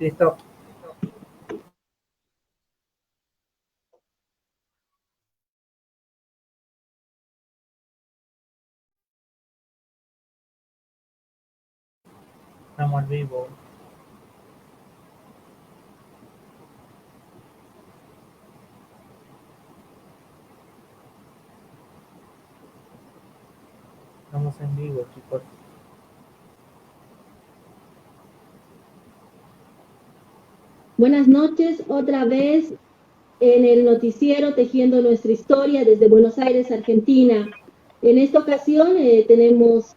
Listo. Estamos en vivo. Estamos en vivo, chicos. Buenas noches, otra vez en el noticiero Tejiendo Nuestra Historia desde Buenos Aires, Argentina. En esta ocasión tenemos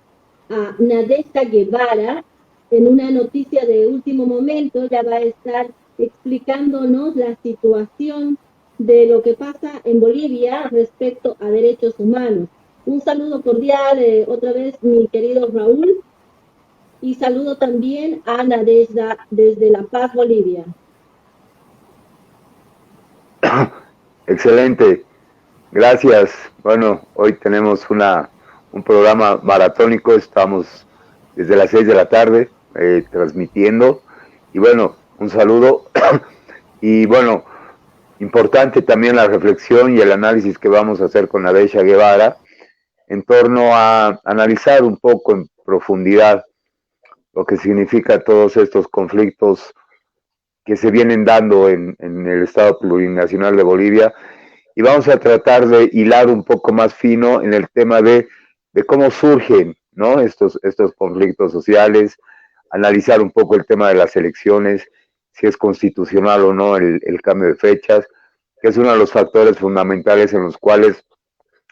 a Nadezhda Guevara en una noticia de último momento. Ya va a estar explicándonos la situación de lo que pasa en Bolivia respecto a derechos humanos. Un saludo cordial otra vez, mi querido Raúl, y saludo también a Nadezhda desde La Paz, Bolivia. Excelente, gracias. Bueno, hoy tenemos un programa maratónico, estamos desde las 6 de la tarde transmitiendo. Y bueno, un saludo. Y bueno, importante también la reflexión y el análisis que vamos a hacer con Nadezhda Guevara en torno a analizar un poco en profundidad lo que significa todos estos conflictos que se vienen dando en el Estado Plurinacional de Bolivia, y vamos a tratar de hilar un poco más fino en el tema de cómo surgen, ¿no?, estos conflictos sociales, analizar un poco el tema de las elecciones, si es constitucional o no el cambio de fechas, que es uno de los factores fundamentales en los cuales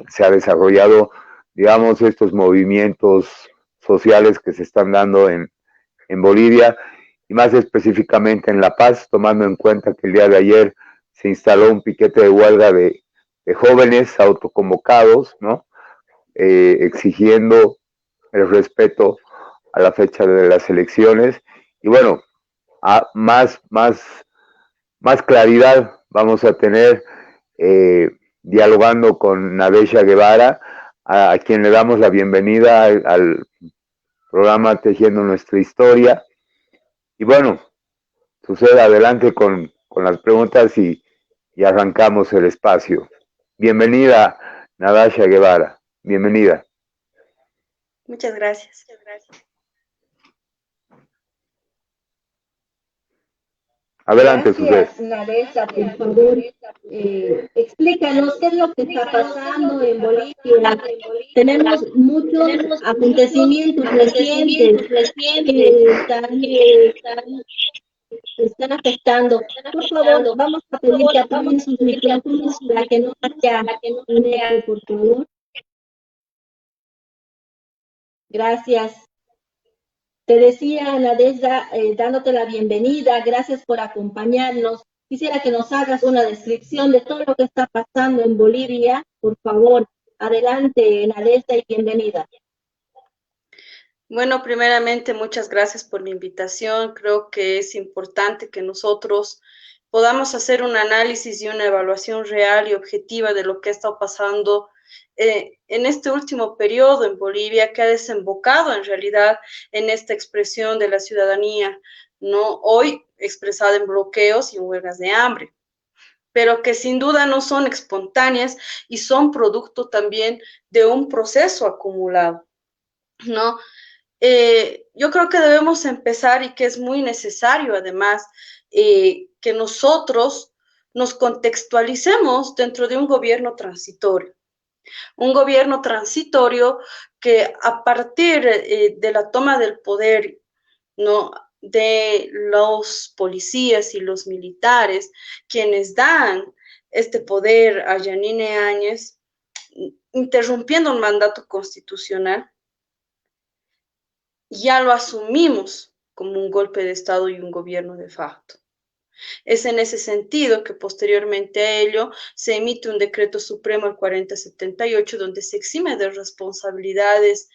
se ha desarrollado, digamos, estos movimientos sociales que se están dando en Bolivia, y más específicamente en La Paz, tomando en cuenta que el día de ayer se instaló un piquete de huelga de jóvenes autoconvocados, ¿no? Exigiendo el respeto a la fecha de las elecciones. Y bueno, más claridad vamos a tener dialogando con Nadezhda Guevara, a quien le damos la bienvenida al programa Tejiendo Nuestra Historia. Y bueno, suceda adelante con las preguntas y arrancamos el espacio. Bienvenida, Nadezhda Guevara. Bienvenida. Muchas gracias. Adelante, Suceda. Gracias, Nadezhda, por favor, explícanos qué es lo que está pasando en Bolivia. Tenemos muchos acontecimientos recientes que están afectando. Por favor, vamos a pedir que apaguen sus micrófonos para que no haya un eco, por favor. Gracias. Te decía, Nadezhda, dándote la bienvenida, gracias por acompañarnos. Quisiera que nos hagas una descripción de todo lo que está pasando en Bolivia. Por favor, adelante, Nadezhda, y bienvenida. Bueno, primeramente, muchas gracias por la invitación. Creo que es importante que nosotros podamos hacer un análisis y una evaluación real y objetiva de lo que ha estado pasando en este último periodo en Bolivia, que ha desembocado en realidad en esta expresión de la ciudadanía, ¿no? Hoy expresada en bloqueos y en huelgas de hambre, pero que sin duda no son espontáneas y son producto también de un proceso acumulado, ¿no? Yo creo que debemos empezar, y que es muy necesario además, que nosotros nos contextualicemos dentro de un gobierno transitorio. Un gobierno transitorio que a partir de la toma del poder, ¿no?, de los policías y los militares, quienes dan este poder a Yanine Áñez, interrumpiendo un mandato constitucional, ya lo asumimos como un golpe de Estado y un gobierno de facto. Es en ese sentido que posteriormente a ello se emite un decreto supremo, el 4078, donde se exime de responsabilidades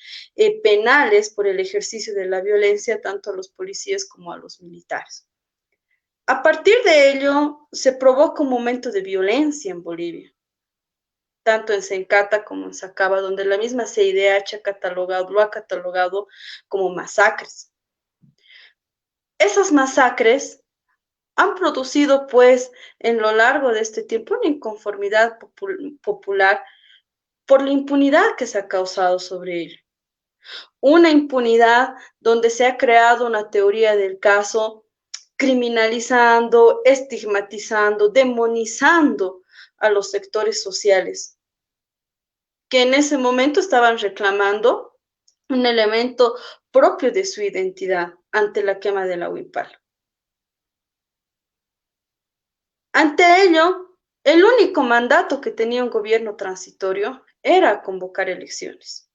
penales por el ejercicio de la violencia tanto a los policías como a los militares. A partir de ello se provoca un momento de violencia en Bolivia, tanto en Sencata como en Sacaba, donde la misma CIDH lo ha catalogado como masacres. Esas masacres han producido, pues, en lo largo de este tiempo una inconformidad popular por la impunidad que se ha causado sobre él. Una impunidad donde se ha creado una teoría del caso criminalizando, estigmatizando, demonizando a los sectores sociales que en ese momento estaban reclamando un elemento propio de su identidad ante la quema de la Huipala. Ante ello, el único mandato que tenía un gobierno transitorio era convocar elecciones.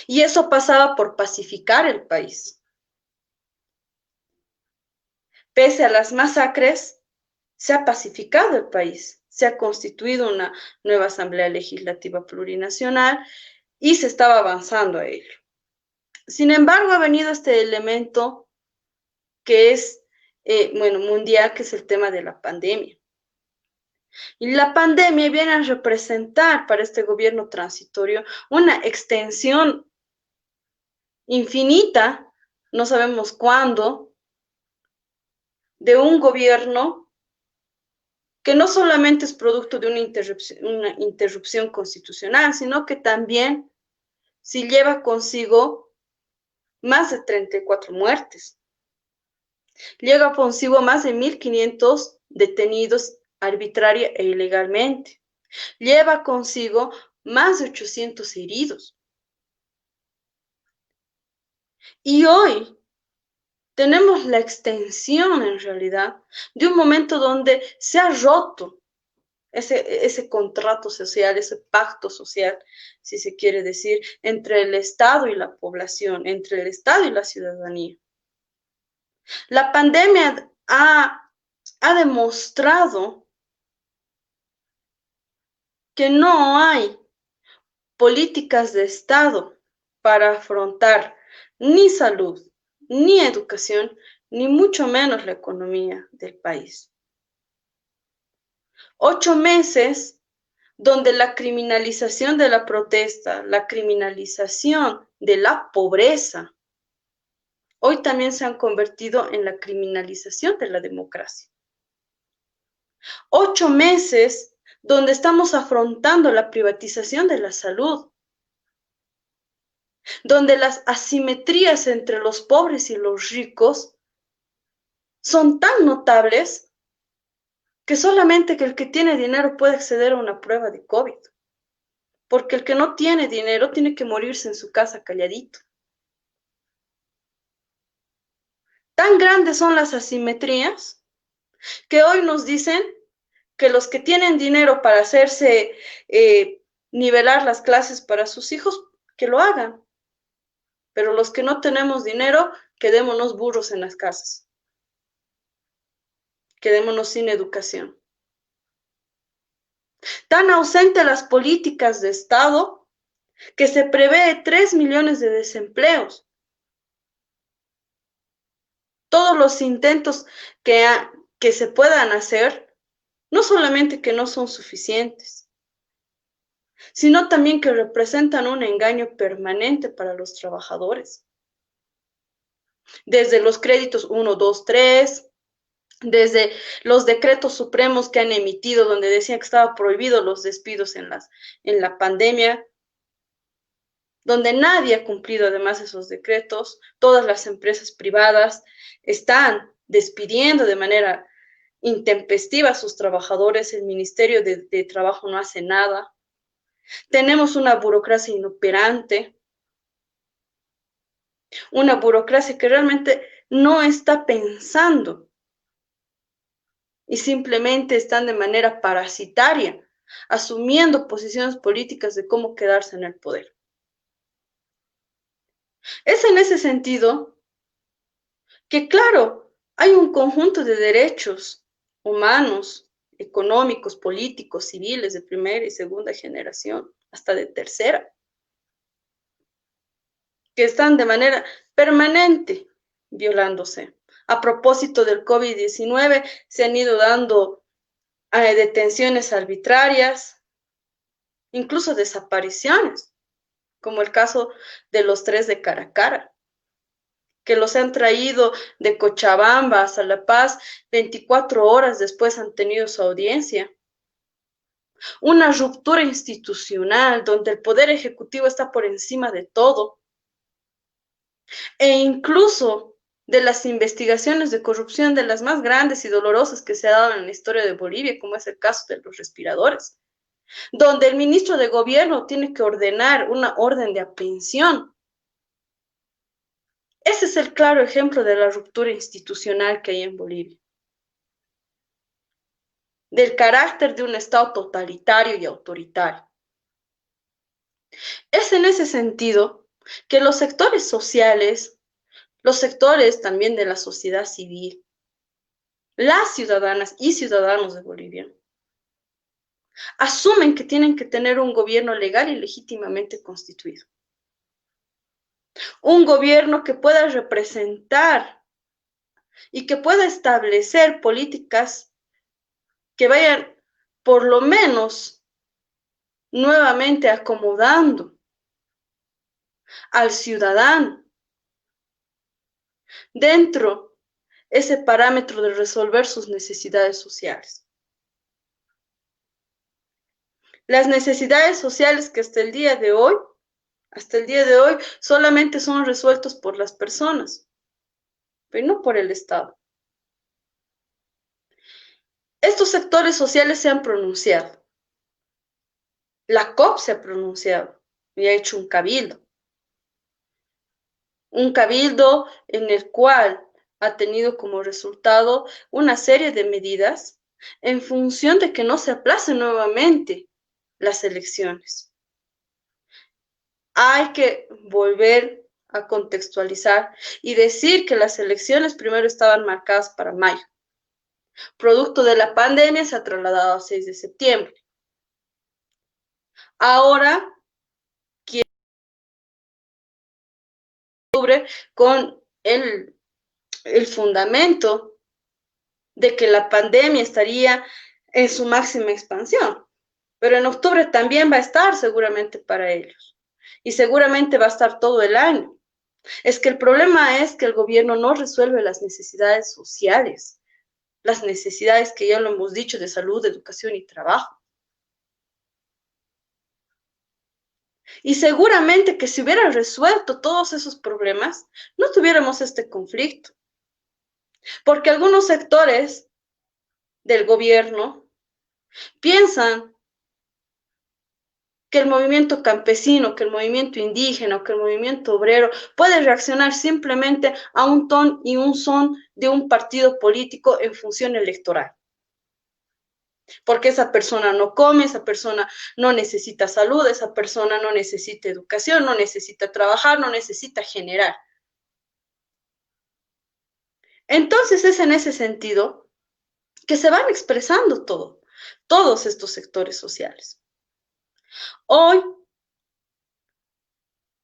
Y eso pasaba por pacificar el país. Pese a las masacres, se ha pacificado el país, se ha constituido una nueva Asamblea Legislativa Plurinacional y se estaba avanzando a ello. Sin embargo, ha venido este elemento que es, mundial, que es el tema de la pandemia. Y la pandemia viene a representar para este gobierno transitorio una extensión infinita, no sabemos cuándo, de un gobierno que no solamente es producto de una interrupción constitucional, sino que también si lleva consigo más de 34 muertes. Lleva consigo más de 1.500 detenidos arbitraria e ilegalmente. Lleva consigo más de 800 heridos. Y hoy tenemos la extensión, en realidad, de un momento donde se ha roto ese contrato social, ese pacto social, si se quiere decir, entre el Estado y la población, entre el Estado y la ciudadanía. La pandemia ha demostrado que no hay políticas de Estado para afrontar ni salud, ni educación, ni mucho menos la economía del país. 8 meses donde la criminalización de la protesta, la criminalización de la pobreza, hoy también se han convertido en la criminalización de la democracia. 8 meses donde estamos afrontando la privatización de la salud, donde las asimetrías entre los pobres y los ricos son tan notables que solamente el que tiene dinero puede acceder a una prueba de COVID, porque el que no tiene dinero tiene que morirse en su casa calladito. Tan grandes son las asimetrías que hoy nos dicen que los que tienen dinero para hacerse nivelar las clases para sus hijos, que lo hagan. Pero los que no tenemos dinero, quedémonos burros en las casas. Quedémonos sin educación. Tan ausentes las políticas de Estado que se prevé 3 millones de desempleos. Todos los intentos que se puedan hacer, no solamente que no son suficientes, sino también que representan un engaño permanente para los trabajadores. Desde los créditos 1, 2, 3, desde los decretos supremos que han emitido donde decían que estaba prohibido los despidos en la pandemia, donde nadie ha cumplido además esos decretos. Todas las empresas privadas están despidiendo de manera intempestiva a sus trabajadores. El Ministerio de Trabajo no hace nada. Tenemos una burocracia inoperante, una burocracia que realmente no está pensando y simplemente están de manera parasitaria, asumiendo posiciones políticas de cómo quedarse en el poder. Es en ese sentido que, claro, hay un conjunto de derechos humanos, económicos, políticos, civiles de primera y segunda generación, hasta de tercera, que están de manera permanente violándose. A propósito del COVID-19, se han ido dando detenciones arbitrarias, incluso desapariciones, como el caso de los 3 de Caracara. que los han traído de Cochabamba hasta La Paz, 24 horas después han tenido su audiencia. Una ruptura institucional donde el poder ejecutivo está por encima de todo. E incluso de las investigaciones de corrupción de las más grandes y dolorosas que se ha dado en la historia de Bolivia, como es el caso de los respiradores, donde el ministro de gobierno tiene que ordenar una orden de aprehensión. Ese es el claro ejemplo de la ruptura institucional que hay en Bolivia, del carácter de un Estado totalitario y autoritario. Es en ese sentido que los sectores sociales, los sectores también de la sociedad civil, las ciudadanas y ciudadanos de Bolivia, asumen que tienen que tener un gobierno legal y legítimamente constituido. Un gobierno que pueda representar y que pueda establecer políticas que vayan, por lo menos, nuevamente acomodando al ciudadano dentro ese parámetro de resolver sus necesidades sociales. Las necesidades sociales que hasta el día de hoy solamente son resueltos por las personas, pero no por el Estado. Estos sectores sociales se han pronunciado. La COP se ha pronunciado y ha hecho un cabildo. Un cabildo en el cual ha tenido como resultado una serie de medidas en función de que no se aplacen nuevamente las elecciones. Hay que volver a contextualizar y decir que las elecciones primero estaban marcadas para mayo. Producto de la pandemia se ha trasladado a 6 de septiembre. Ahora, con el fundamento de que la pandemia estaría en su máxima expansión, pero en octubre también va a estar seguramente para ellos y seguramente va a estar todo el año. Es que el problema es que el gobierno no resuelve las necesidades sociales, las necesidades que ya lo hemos dicho de salud, educación y trabajo. Y seguramente que si hubiera resuelto todos esos problemas, no tuviéramos este conflicto. Porque algunos sectores del gobierno piensan que el movimiento campesino, que el movimiento indígena o que el movimiento obrero puede reaccionar simplemente a un ton y un son de un partido político en función electoral. Porque esa persona no come, esa persona no necesita salud, esa persona no necesita educación, no necesita trabajar, no necesita generar. Entonces es en ese sentido que se van expresando todos estos sectores sociales. Hoy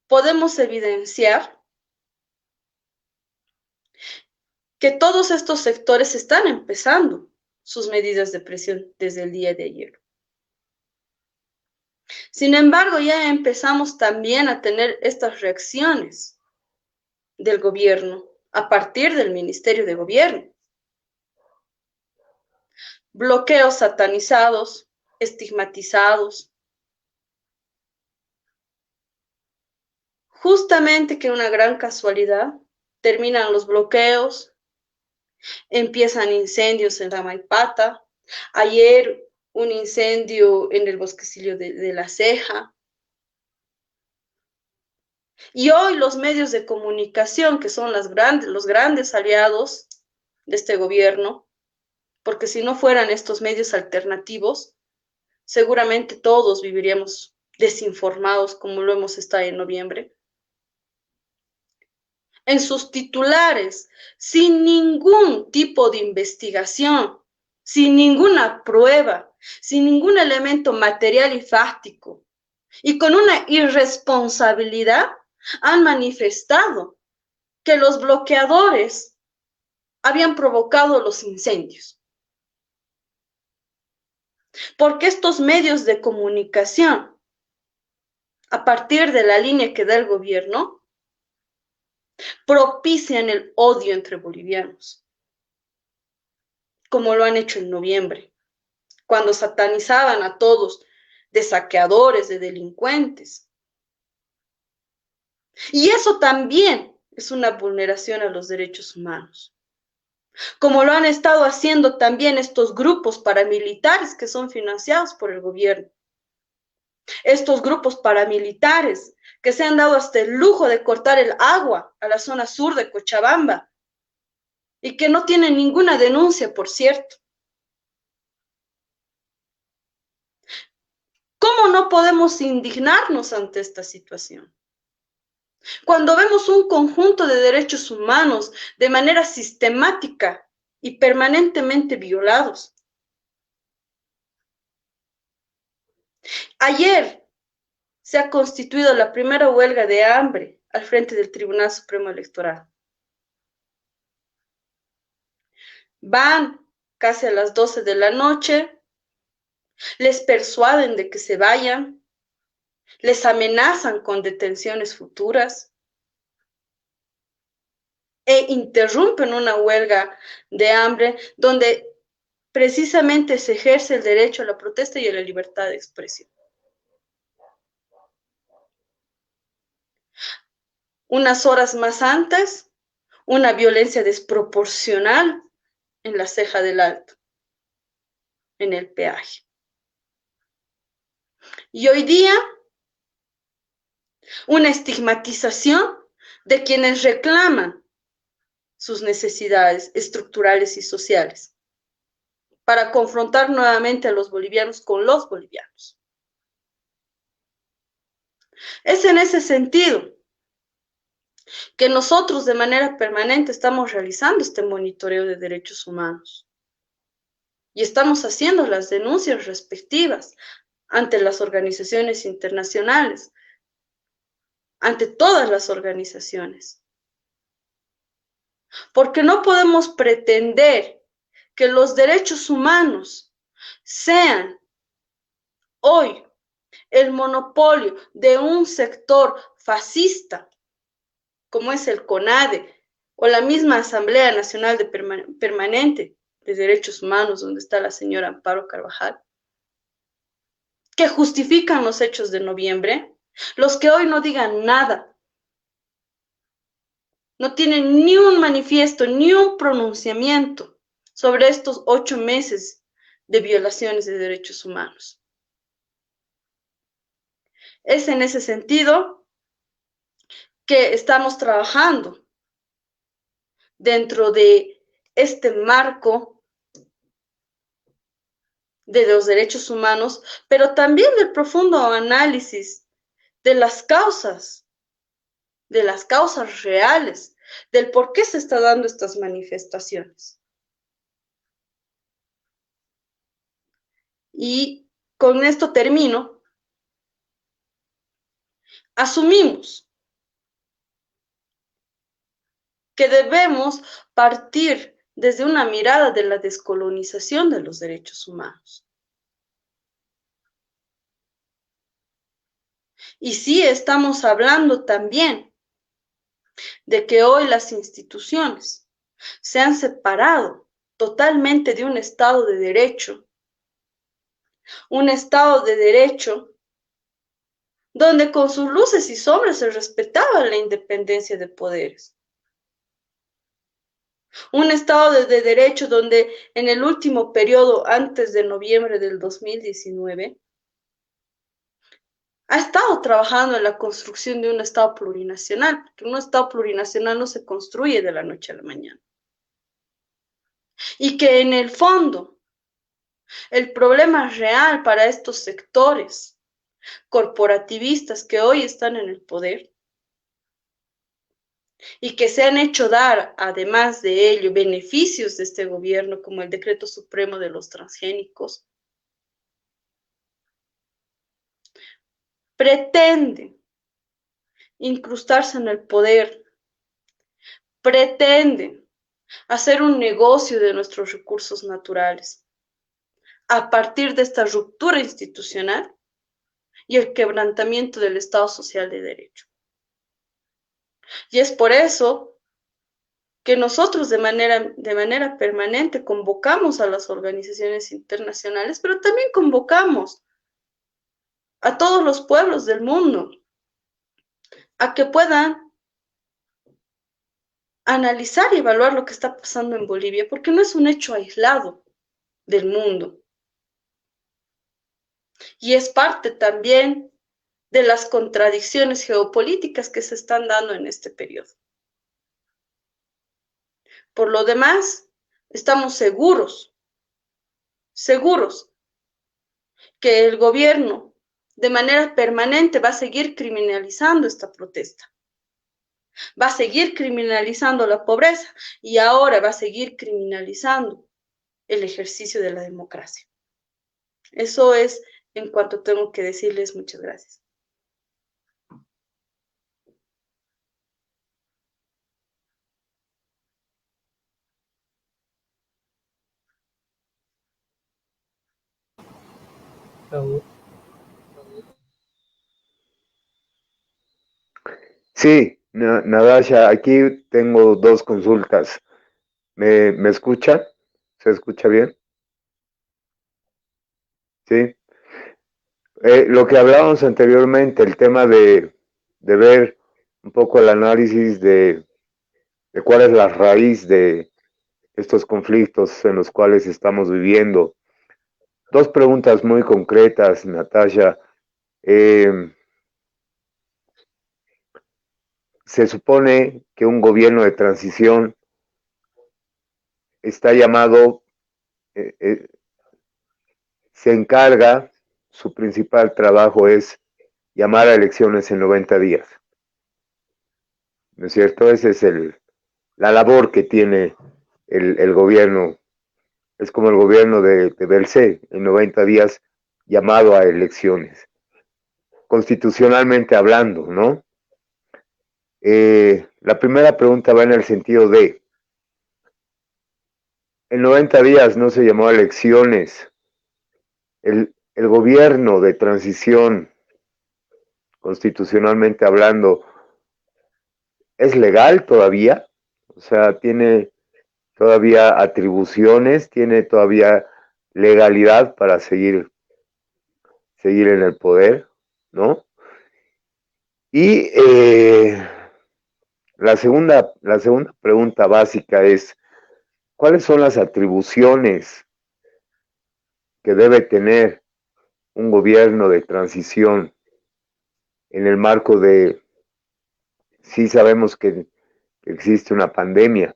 podemos evidenciar que todos estos sectores están empezando sus medidas de presión desde el día de ayer. Sin embargo, ya empezamos también a tener estas reacciones del gobierno a partir del Ministerio de Gobierno. Bloqueos satanizados, estigmatizados. Justamente que una gran casualidad, terminan los bloqueos, empiezan incendios en Ramaipata. Ayer un incendio en el bosquecillo de La Ceja. Y hoy los medios de comunicación, que son los grandes aliados de este gobierno, porque si no fueran estos medios alternativos, seguramente todos viviríamos desinformados como lo hemos estado en noviembre. En sus titulares, sin ningún tipo de investigación, sin ninguna prueba, sin ningún elemento material y fáctico, y con una irresponsabilidad, han manifestado que los bloqueadores habían provocado los incendios. Porque estos medios de comunicación, a partir de la línea que da el gobierno, propician el odio entre bolivianos, como lo han hecho en noviembre, cuando satanizaban a todos de saqueadores, de delincuentes. Y eso también es una vulneración a los derechos humanos, como lo han estado haciendo también estos grupos paramilitares que son financiados por el gobierno. Estos grupos paramilitares que se han dado hasta el lujo de cortar el agua a la zona sur de Cochabamba y que no tienen ninguna denuncia, por cierto. ¿Cómo no podemos indignarnos ante esta situación? Cuando vemos un conjunto de derechos humanos de manera sistemática y permanentemente violados. Ayer se ha constituido la primera huelga de hambre al frente del Tribunal Supremo Electoral. Van casi a las 12 de la noche, les persuaden de que se vayan, les amenazan con detenciones futuras e interrumpen una huelga de hambre donde precisamente se ejerce el derecho a la protesta y a la libertad de expresión. Unas horas más antes, una violencia desproporcional en la Ceja del Alto, en el peaje. Y hoy día, una estigmatización de quienes reclaman sus necesidades estructurales y sociales para confrontar nuevamente a los bolivianos con los bolivianos. Es en ese sentido que nosotros de manera permanente estamos realizando este monitoreo de derechos humanos y estamos haciendo las denuncias respectivas ante las organizaciones internacionales, ante todas las organizaciones. Porque no podemos pretender que los derechos humanos sean hoy el monopolio de un sector fascista, como es el CONADE, o la misma Asamblea Nacional Permanente de Derechos Humanos, donde está la señora Amparo Carvajal, que justifican los hechos de noviembre, los que hoy no digan nada, no tienen ni un manifiesto, ni un pronunciamiento sobre estos 8 meses de violaciones de derechos humanos. Es en ese sentido que estamos trabajando dentro de este marco de los derechos humanos, pero también del profundo análisis de las causas reales, del por qué se están dando estas manifestaciones. Y con esto termino. Asumimos que debemos partir desde una mirada de la descolonización de los derechos humanos. Y sí estamos hablando también de que hoy las instituciones se han separado totalmente de un Estado de Derecho. Un Estado de Derecho donde con sus luces y sombras se respetaba la independencia de poderes. Un Estado de Derecho donde en el último periodo, antes de noviembre del 2019, ha estado trabajando en la construcción de un Estado plurinacional, porque un Estado plurinacional no se construye de la noche a la mañana. Y que en el fondo, el problema real para estos sectores corporativistas que hoy están en el poder y que se han hecho dar, además de ello, beneficios de este gobierno, como el Decreto Supremo de los Transgénicos, pretenden incrustarse en el poder, pretenden hacer un negocio de nuestros recursos naturales a partir de esta ruptura institucional y el quebrantamiento del Estado Social de Derecho. Y es por eso que nosotros de manera permanente convocamos a las organizaciones internacionales, pero también convocamos a todos los pueblos del mundo a que puedan analizar y evaluar lo que está pasando en Bolivia, porque no es un hecho aislado del mundo. Y es parte también de las contradicciones geopolíticas que se están dando en este periodo. Por lo demás, estamos seguros que el gobierno de manera permanente va a seguir criminalizando esta protesta. Va a seguir criminalizando la pobreza y ahora va a seguir criminalizando el ejercicio de la democracia. Eso es en cuanto tengo que decirles. Muchas gracias. Raúl, Sí, Nadasha, aquí tengo dos consultas. ¿Me escucha? ¿Se escucha bien? Sí. Lo que hablábamos anteriormente, el tema de ver un poco el análisis de cuál es la raíz de estos conflictos en los cuales estamos viviendo. Dos preguntas muy concretas, Natasha. Se supone que un gobierno de transición está llamado, eh, eh, se encarga, su principal trabajo es llamar a elecciones en 90 días. ¿No es cierto? Esa es la labor que tiene el gobierno. Es como el gobierno de Belcé, en 90 días llamado a elecciones. Constitucionalmente hablando, ¿no? La primera pregunta va en el sentido de, en 90 días no se llamó a elecciones. El gobierno de transición, constitucionalmente hablando, ¿es legal todavía? O sea, tiene todavía atribuciones, tiene todavía legalidad para seguir en el poder, ¿no? Y la segunda pregunta básica es, ¿cuáles son las atribuciones que debe tener un gobierno de transición en el marco de, sí sabemos que existe una pandemia,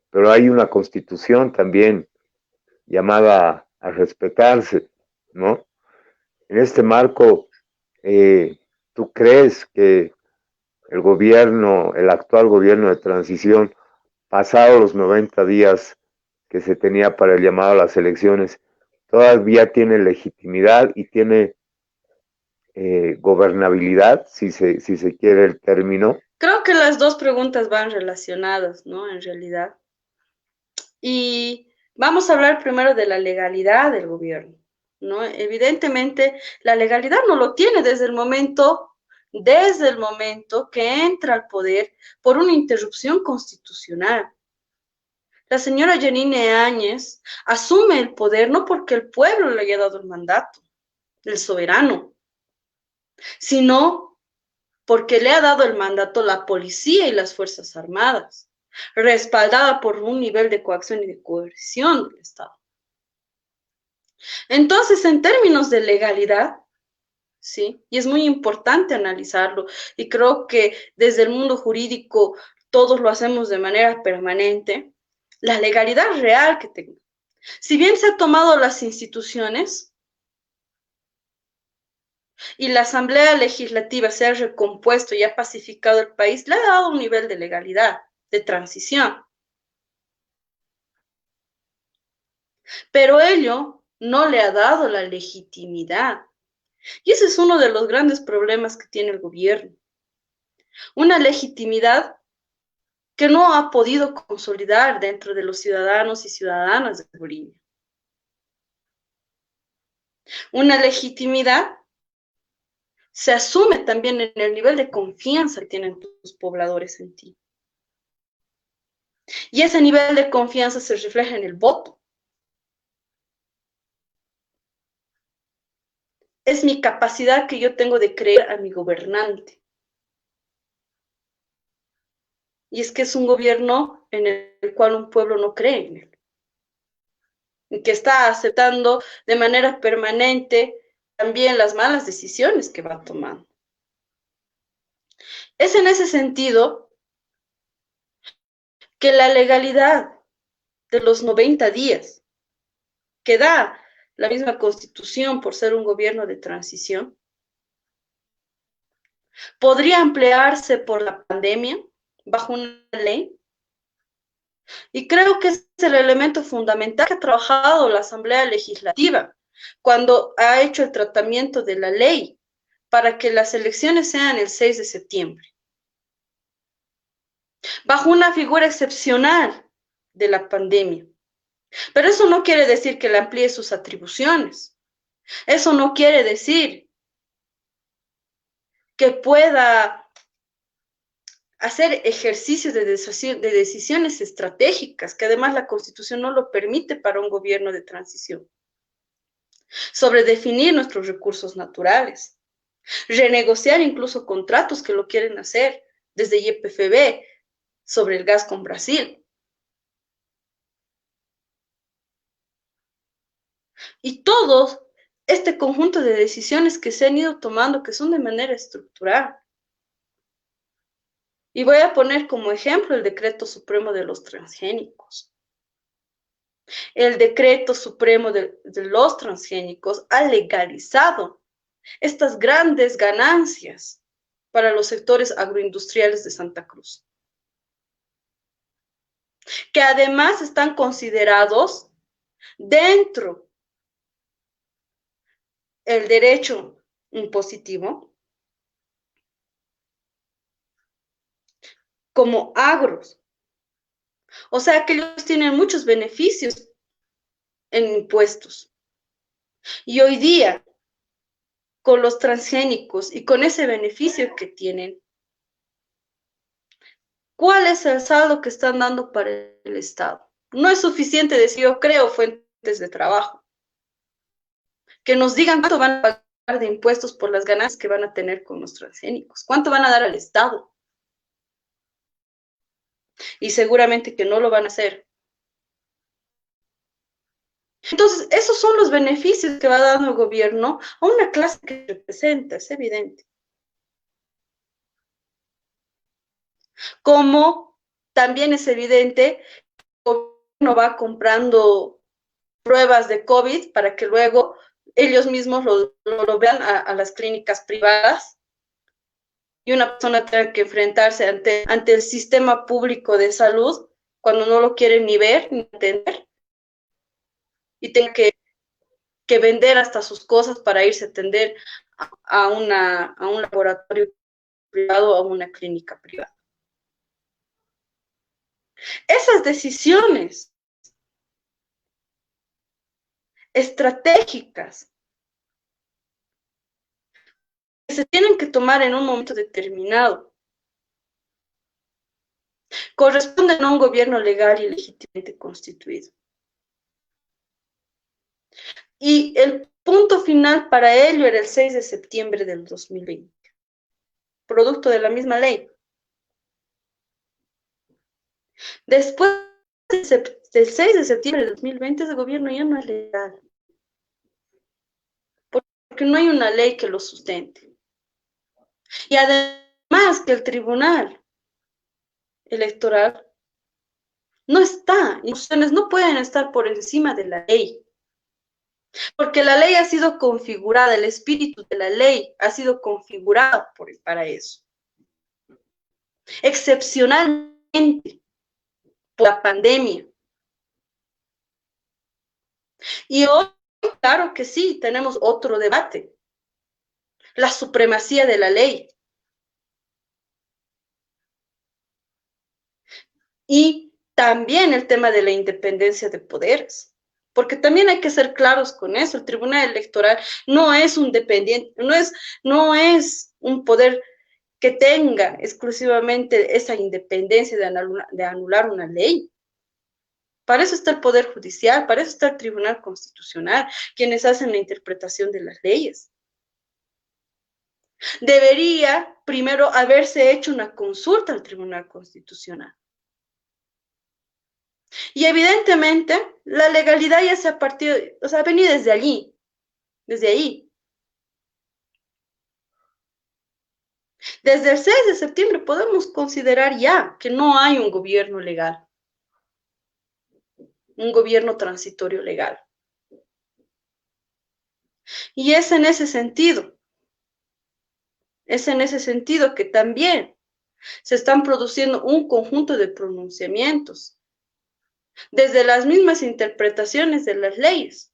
pero hay una constitución también llamada a respetarse, ¿no? En este marco, ¿tú crees que el actual gobierno de transición, pasado los 90 días que se tenía para el llamado a las elecciones, todavía tiene legitimidad y tiene gobernabilidad, si se quiere el término? Creo que las dos preguntas van relacionadas, ¿no? En realidad. Y vamos a hablar primero de la legalidad del gobierno, ¿no? Evidentemente, la legalidad no lo tiene desde el momento que entra al poder por una interrupción constitucional. La señora Yanine Áñez asume el poder no porque el pueblo le haya dado el mandato, el soberano, sino porque le ha dado el mandato la policía y las Fuerzas Armadas, respaldada por un nivel de coacción y de coerción del Estado. Entonces, en términos de legalidad, ¿sí? Y es muy importante analizarlo, y creo que desde el mundo jurídico todos lo hacemos de manera permanente, la legalidad real que tenga. Si bien se han tomado las instituciones y la Asamblea Legislativa se ha recompuesto y ha pacificado el país, le ha dado un nivel de legalidad, de transición. Pero ello no le ha dado la legitimidad. Y ese es uno de los grandes problemas que tiene el gobierno. Una legitimidad que no ha podido consolidar dentro de los ciudadanos y ciudadanas de Bolivia. Una legitimidad, se asume también en el nivel de confianza que tienen tus pobladores en ti. Y ese nivel de confianza se refleja en el voto. Es mi capacidad que yo tengo de creer a mi gobernante. Y es que es un gobierno en el cual un pueblo no cree en él. Y que está aceptando de manera permanente también las malas decisiones que va tomando. Es en ese sentido que la legalidad de los 90 días que da la misma Constitución por ser un gobierno de transición, podría ampliarse por la pandemia bajo una ley. Y creo que es el elemento fundamental que ha trabajado la Asamblea Legislativa cuando ha hecho el tratamiento de la ley para que las elecciones sean el 6 de septiembre. Bajo una figura excepcional de la pandemia. Pero eso no quiere decir que le amplíe sus atribuciones. Eso no quiere decir que pueda hacer ejercicios de decisiones estratégicas, que además la Constitución no lo permite para un gobierno de transición. Sobre definir nuestros recursos naturales, renegociar incluso contratos que lo quieren hacer desde YPFB sobre el gas con Brasil. Y todo este conjunto de decisiones que se han ido tomando, que son de manera estructural. Y voy a poner como ejemplo el Decreto Supremo de los Transgénicos. El Decreto Supremo de los Transgénicos ha legalizado estas grandes ganancias para los sectores agroindustriales de Santa Cruz, que además están considerados dentro del derecho impositivo como agros. O sea que ellos tienen muchos beneficios en impuestos. Y hoy día, con los transgénicos y con ese beneficio que tienen, ¿cuál es el saldo que están dando para el Estado? No es suficiente decir, yo creo fuentes de trabajo. Que nos digan cuánto van a pagar de impuestos por las ganancias que van a tener con los transgénicos. ¿Cuánto van a dar al Estado? Y seguramente que no lo van a hacer. Entonces, esos son los beneficios que va dando el gobierno a una clase que representa, es evidente. Como también es evidente, el gobierno va comprando pruebas de COVID para que luego ellos mismos lo vean a las clínicas privadas y una persona tenga que enfrentarse ante el sistema público de salud cuando no lo quieren ni ver ni entender y tenga que vender hasta sus cosas para irse a atender a un laboratorio privado o a una clínica privada. Esas decisiones estratégicas que se tienen que tomar en un momento determinado corresponden a un gobierno legal y legítimamente constituido. Y el punto final para ello era el 6 de septiembre del 2020, producto de la misma ley. Después del 6 de septiembre del 2020, ese gobierno ya no es legal, porque no hay una ley que lo sustente. Y además que el Tribunal Electoral no está, y ustedes no pueden estar por encima de la ley. Porque la ley ha sido configurada, el espíritu de la ley ha sido configurado para eso. Excepcionalmente, por la pandemia. Y hoy, claro que sí, tenemos otro debate. La supremacía de la ley. Y también el tema de la independencia de poderes. porque también hay que ser claros con eso. El Tribunal Electoral no es un dependiente, no es un poder que tenga exclusivamente esa independencia de anular una ley. Para eso está el Poder Judicial, para eso está el Tribunal Constitucional, quienes hacen la interpretación de las leyes. Debería primero haberse hecho una consulta al Tribunal Constitucional. Y evidentemente la legalidad ya se ha partido, o sea, ha venido desde allí, desde ahí. Desde el 6 de septiembre podemos considerar ya que no hay un gobierno legal, un gobierno transitorio legal. Y es en ese sentido que también se están produciendo un conjunto de pronunciamientos, desde las mismas interpretaciones de las leyes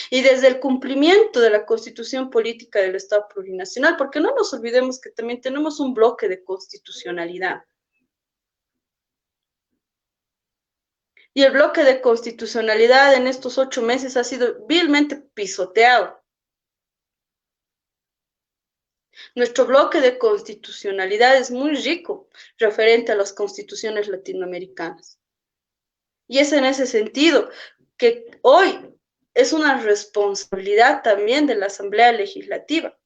y desde el cumplimiento de la Constitución Política del Estado Plurinacional, porque no nos olvidemos que también tenemos un bloque de constitucionalidad. Y el bloque de constitucionalidad en estos 8 meses ha sido vilmente pisoteado. Nuestro bloque de constitucionalidad es muy rico referente a las constituciones latinoamericanas. Y es en ese sentido que hoy es una responsabilidad también de la Asamblea Legislativa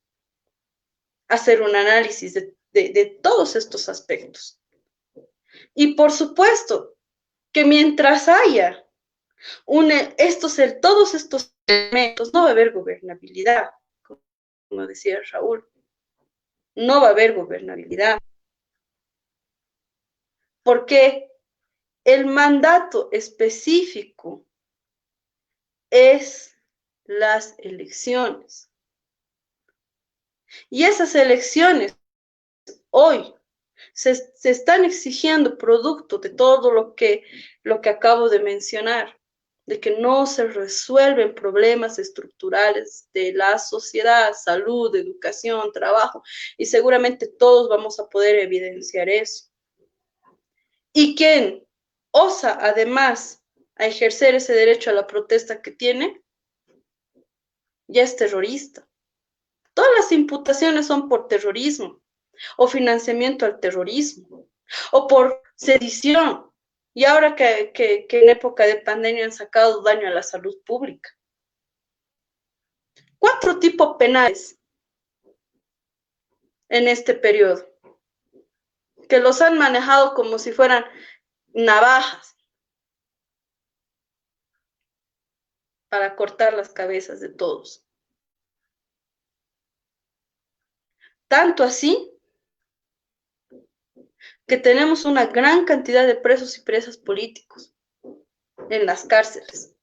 hacer un análisis de todos estos aspectos. Y por supuesto que mientras haya todos estos elementos, no va a haber gobernabilidad, como decía Raúl. No va a haber gobernabilidad. Porque el mandato específico es las elecciones. Y esas elecciones hoy se están exigiendo producto de todo lo que acabo de mencionar, de que no se resuelven problemas estructurales de la sociedad, salud, educación, trabajo, y seguramente todos vamos a poder evidenciar eso. Y quien osa además a ejercer ese derecho a la protesta que tiene, ya es terrorista. Todas las imputaciones son por terrorismo, o financiamiento al terrorismo, o por sedición. Y ahora que en época de pandemia han sacado daño a la salud pública. 4 tipos penales en este periodo, que los han manejado como si fueran navajas para cortar las cabezas de todos. Tanto así que tenemos una gran cantidad de presos y presas políticos en las cárceles.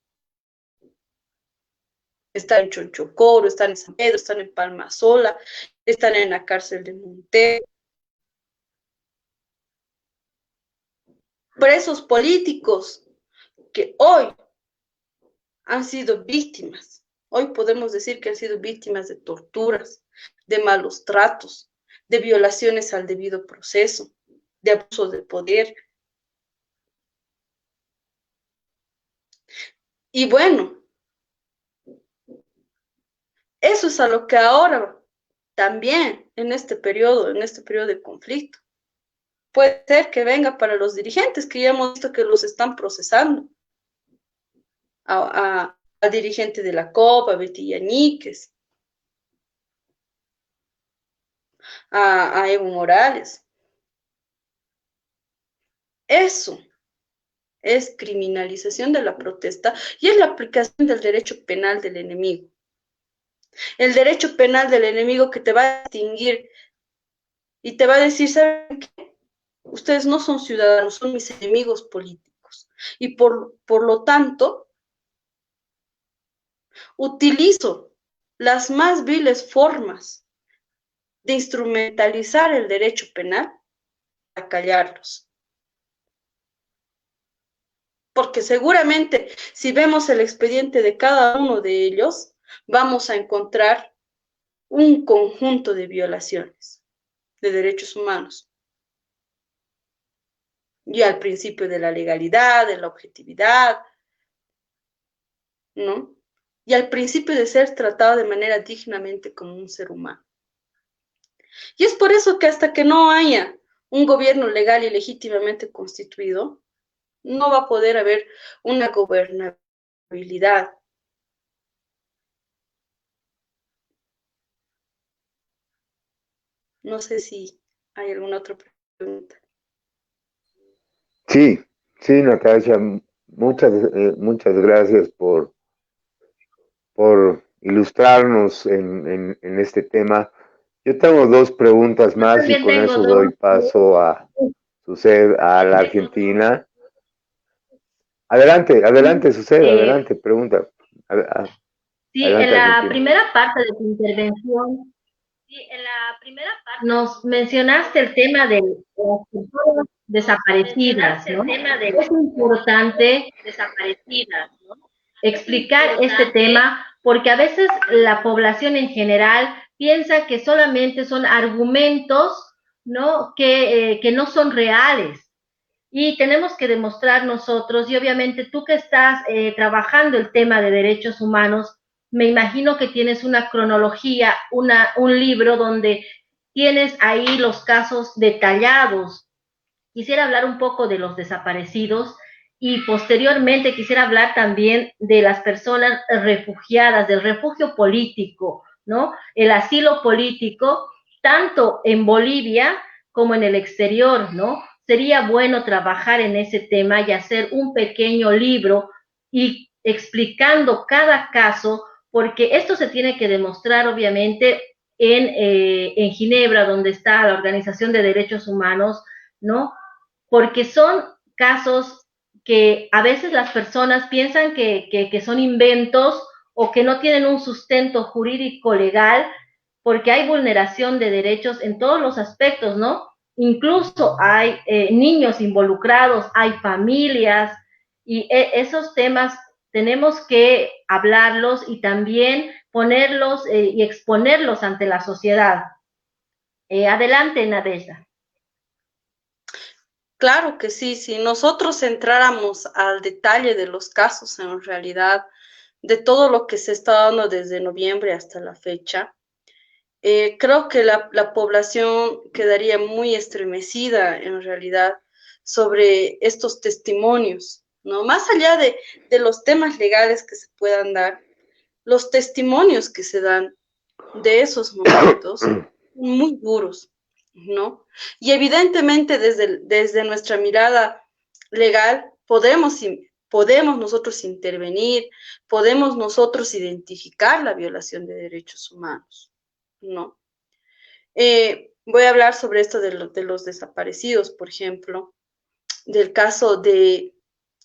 Están en Chonchocoro, están en San Pedro, están en Palmasola, están en la cárcel de Montero. Presos políticos que hoy han sido víctimas. Hoy podemos decir que han sido víctimas de torturas, de malos tratos, de violaciones al debido proceso, de abuso de poder. Y bueno, eso es a lo que ahora también en este periodo de conflicto, puede ser que venga para los dirigentes, que ya hemos visto que los están procesando. Al dirigente de la COP, a Betty Yañíquez, a Evo Morales. Eso es criminalización de la protesta y es la aplicación del derecho penal del enemigo. El derecho penal del enemigo que te va a distinguir y te va a decir, ¿saben qué? Ustedes no son ciudadanos, son mis enemigos políticos. Y por lo tanto, utilizo las más viles formas de instrumentalizar el derecho penal para callarlos. Porque seguramente si vemos el expediente de cada uno de ellos, vamos a encontrar un conjunto de violaciones de derechos humanos. Y al principio de la legalidad, de la objetividad, ¿no? Y al principio de ser tratado de manera dignamente como un ser humano. Y es por eso que hasta que no haya un gobierno legal y legítimamente constituido, no va a poder haber una gobernabilidad. No sé si hay alguna otra pregunta. Sí, sí, Natasha, muchas gracias por ilustrarnos en este tema. Yo tengo dos preguntas Yo más y también con tengo eso dos. doy paso a a la Argentina. Adelante, sucede, Eh, adelante, pregunta. sí, en Adelante, la Argentina. primera parte de tu intervención, nos mencionaste el tema de las personas desaparecidas, ¿no? Es importante explicar este tema porque a veces la población en general piensa que solamente son argumentos, ¿no? Que no son reales. Y tenemos que demostrar nosotros, y obviamente tú que estás trabajando el tema de derechos humanos, me imagino que tienes una cronología, un libro donde tienes ahí los casos detallados. Quisiera hablar un poco de los desaparecidos y posteriormente quisiera hablar también de las personas refugiadas, del refugio político, ¿no? El asilo político, tanto en Bolivia como en el exterior, ¿no? Sería bueno trabajar en ese tema y hacer un pequeño libro y explicando cada caso, porque esto se tiene que demostrar obviamente en Ginebra, donde está la Organización de Derechos Humanos, ¿no? Porque son casos que a veces las personas piensan que son inventos o que no tienen un sustento jurídico legal, porque hay vulneración de derechos en todos los aspectos, ¿no? Incluso hay niños involucrados, hay familias, y esos temas tenemos que hablarlos y también ponerlos y exponerlos ante la sociedad. Adelante, Nadezhda. Claro que sí, si nosotros entráramos al detalle de los casos en realidad, de todo lo que se está dando desde noviembre hasta la fecha, creo que la población quedaría muy estremecida en realidad sobre estos testimonios, ¿no? Más allá de los temas legales que se puedan dar, los testimonios que se dan de esos momentos son muy duros, ¿no? Y evidentemente desde nuestra mirada legal podemos nosotros intervenir, podemos nosotros identificar la violación de derechos humanos, ¿no? Voy a hablar sobre esto de los desaparecidos, por ejemplo, del caso de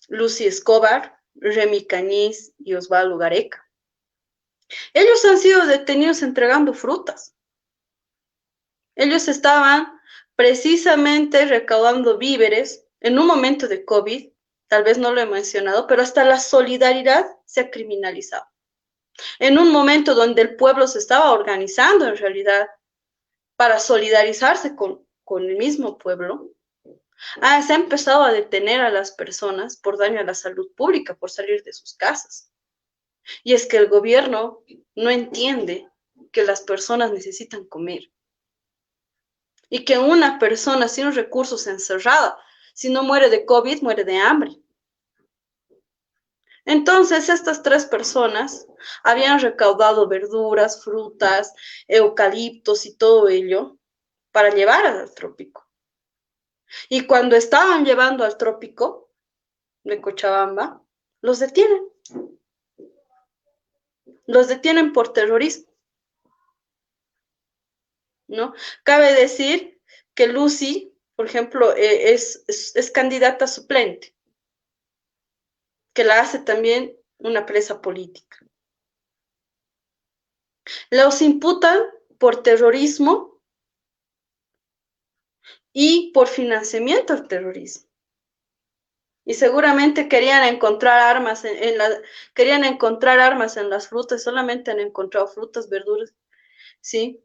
Lucy Escobar, Remy Cañiz y Osvaldo Gareca. Ellos han sido detenidos entregando frutas. Ellos estaban precisamente recaudando víveres en un momento de COVID, tal vez no lo he mencionado, pero hasta la solidaridad se ha criminalizado. En un momento donde el pueblo se estaba organizando en realidad para solidarizarse con el mismo pueblo, se ha empezado a detener a las personas por daño a la salud pública, por salir de sus casas. Y es que el gobierno no entiende que las personas necesitan comer y que una persona sin recursos encerrada, si no muere de COVID, muere de hambre. Entonces, estas 3 personas habían recaudado verduras, frutas, eucaliptos y todo ello para llevar al trópico. Y cuando estaban llevando al trópico de Cochabamba, los detienen. Los detienen por terrorismo, ¿no? Cabe decir que Lucy, por ejemplo, es candidata suplente, que la hace también una presa política. Los imputan por terrorismo y por financiamiento al terrorismo. Y seguramente querían encontrar armas querían encontrar armas en las frutas, solamente han encontrado frutas, verduras, ¿sí?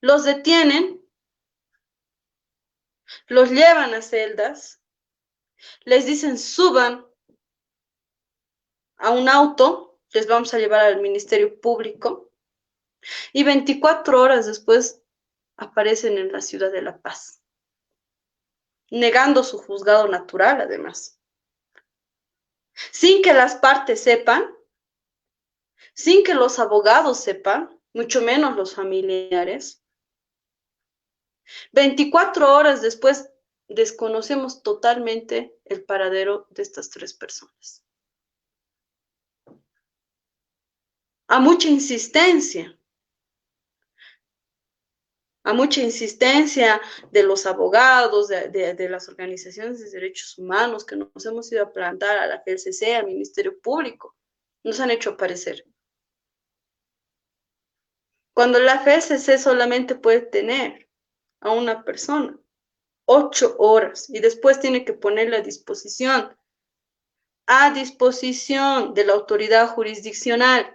Los detienen, los llevan a celdas, les dicen suban a un auto, les vamos a llevar al Ministerio Público, y 24 horas después aparecen en la ciudad de La Paz, negando su juzgado natural, además. Sin que las partes sepan, sin que los abogados sepan, mucho menos los familiares. 24 horas después desconocemos totalmente el paradero de estas 3 personas. A mucha insistencia de los abogados, de las organizaciones de derechos humanos que nos hemos ido a plantar a la FELCC, al Ministerio Público, nos han hecho aparecer. Cuando la FELCC solamente puede tener a una persona 8 horas y después tiene que ponerla a disposición de la autoridad jurisdiccional.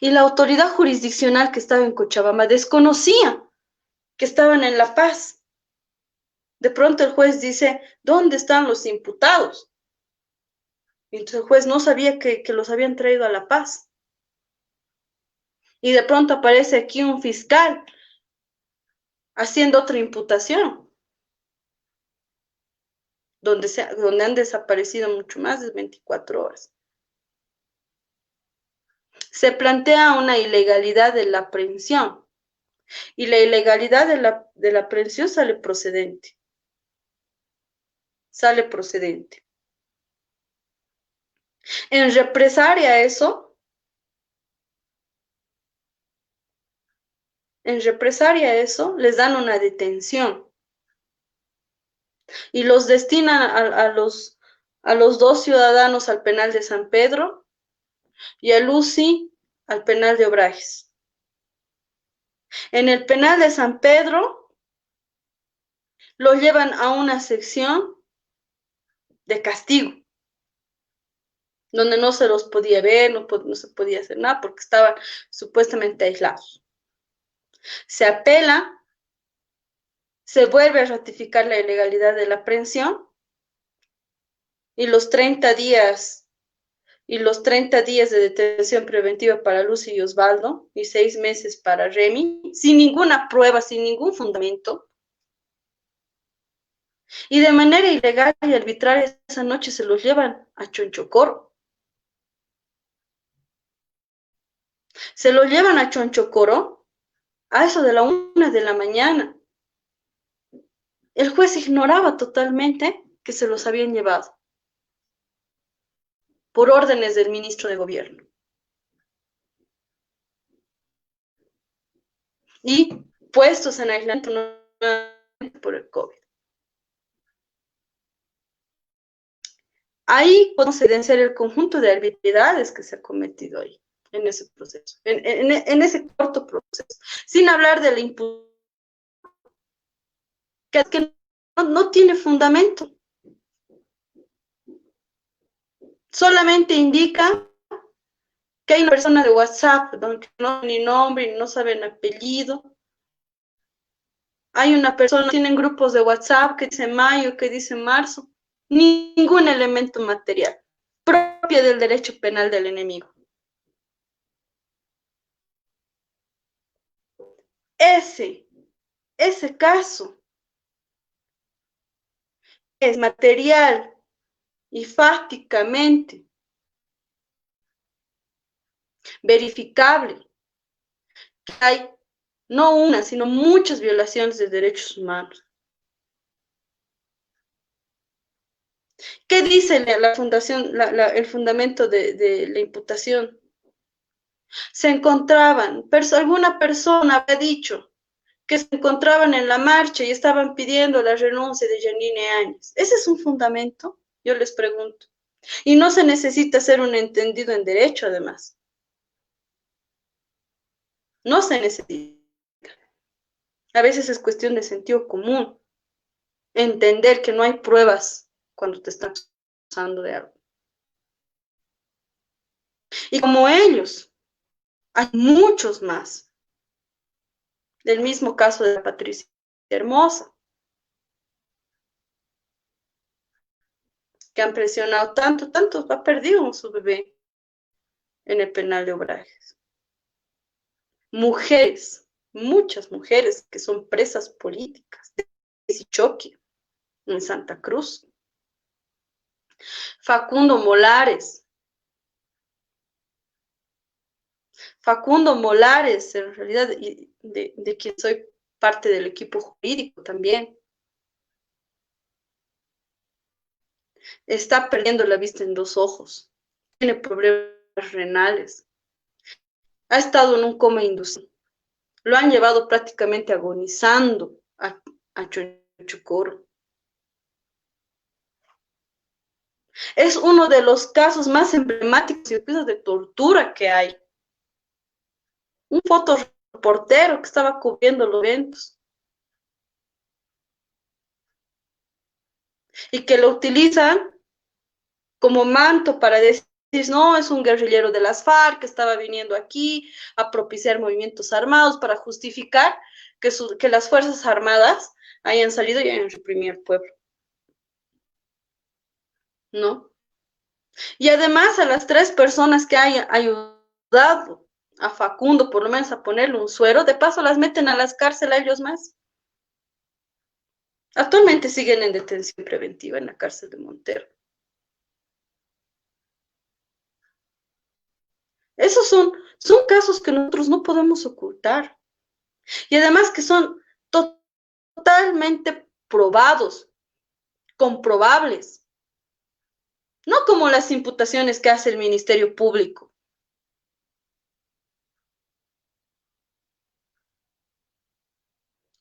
Y la autoridad jurisdiccional que estaba en Cochabamba desconocía que estaban en La Paz. De pronto el juez dice, ¿dónde están los imputados? Y entonces el juez no sabía que los habían traído a La Paz. Y de pronto aparece aquí un fiscal haciendo otra imputación, donde han desaparecido mucho más de 24 horas. Se plantea una ilegalidad de la aprehensión, y la ilegalidad de la aprehensión sale procedente. En represalia a eso, les dan una detención y los destinan a los 2 ciudadanos al penal de San Pedro y a Lucy al penal de Obrajes. En el penal de San Pedro lo llevan a una sección de castigo, donde no se los podía ver, no se podía hacer nada porque estaban supuestamente aislados. Se apela, se vuelve a ratificar la ilegalidad de la aprehensión y los 30 días de detención preventiva para Lucy y Osvaldo y 6 meses para Remy, sin ninguna prueba, sin ningún fundamento. Y de manera ilegal y arbitraria esa noche se los llevan a Chonchocoro. Se los llevan a Chonchocoro a eso de la 1 de la mañana. El juez ignoraba totalmente que se los habían llevado por órdenes del ministro de Gobierno. Y puestos en aislamiento por el COVID. Ahí podemos evidenciar el conjunto de arbitrariedades que se ha cometido ahí, en ese proceso, en ese corto proceso. Sin hablar de la imputación, que no tiene fundamento. Solamente indica que hay una persona de WhatsApp, donde no ni nombre, ni no saben apellido. Hay una persona, tienen grupos de WhatsApp que dice mayo, que dice marzo. Ningún elemento material propio del derecho penal del enemigo. Ese caso es material y fácticamente verificable que hay no una, sino muchas violaciones de derechos humanos. ¿Qué dice la fundación, el fundamento de la imputación? Se encontraban, alguna persona había dicho que se encontraban en la marcha y estaban pidiendo la renuncia de Yanine Áñez. ¿Ese es un fundamento? Yo les pregunto. Y no se necesita ser un entendido en derecho, además. No se necesita. A veces es cuestión de sentido común. Entender que no hay pruebas cuando te están acusando de algo. Y como ellos, hay muchos más. Del mismo caso de Patricia Hermosa, que han presionado tanto, ha perdido su bebé en el penal de Obrajes. Mujeres, muchas mujeres que son presas políticas de Sichoque, en Santa Cruz. Facundo Molares, en realidad, de quien soy parte del equipo jurídico también, está perdiendo la vista en 2 ojos, tiene problemas renales, ha estado en un coma inducido, lo han llevado prácticamente agonizando a Chonchucoro. Es uno de los casos más emblemáticos y de tortura que hay. Un fotoreportero que estaba cubriendo los eventos y que lo utilizan como manto para decir, no, es un guerrillero de las FARC que estaba viniendo aquí a propiciar movimientos armados para justificar que las Fuerzas Armadas hayan salido y hayan reprimido al pueblo. ¿No? Y además a las 3 personas que hayan ayudado a Facundo, por lo menos a ponerle un suero, de paso las meten a las cárceles a ellos más. Actualmente siguen en detención preventiva en la cárcel de Montero. Esos son casos que nosotros no podemos ocultar. Y además que son totalmente probados, comprobables. No como las imputaciones que hace el Ministerio Público.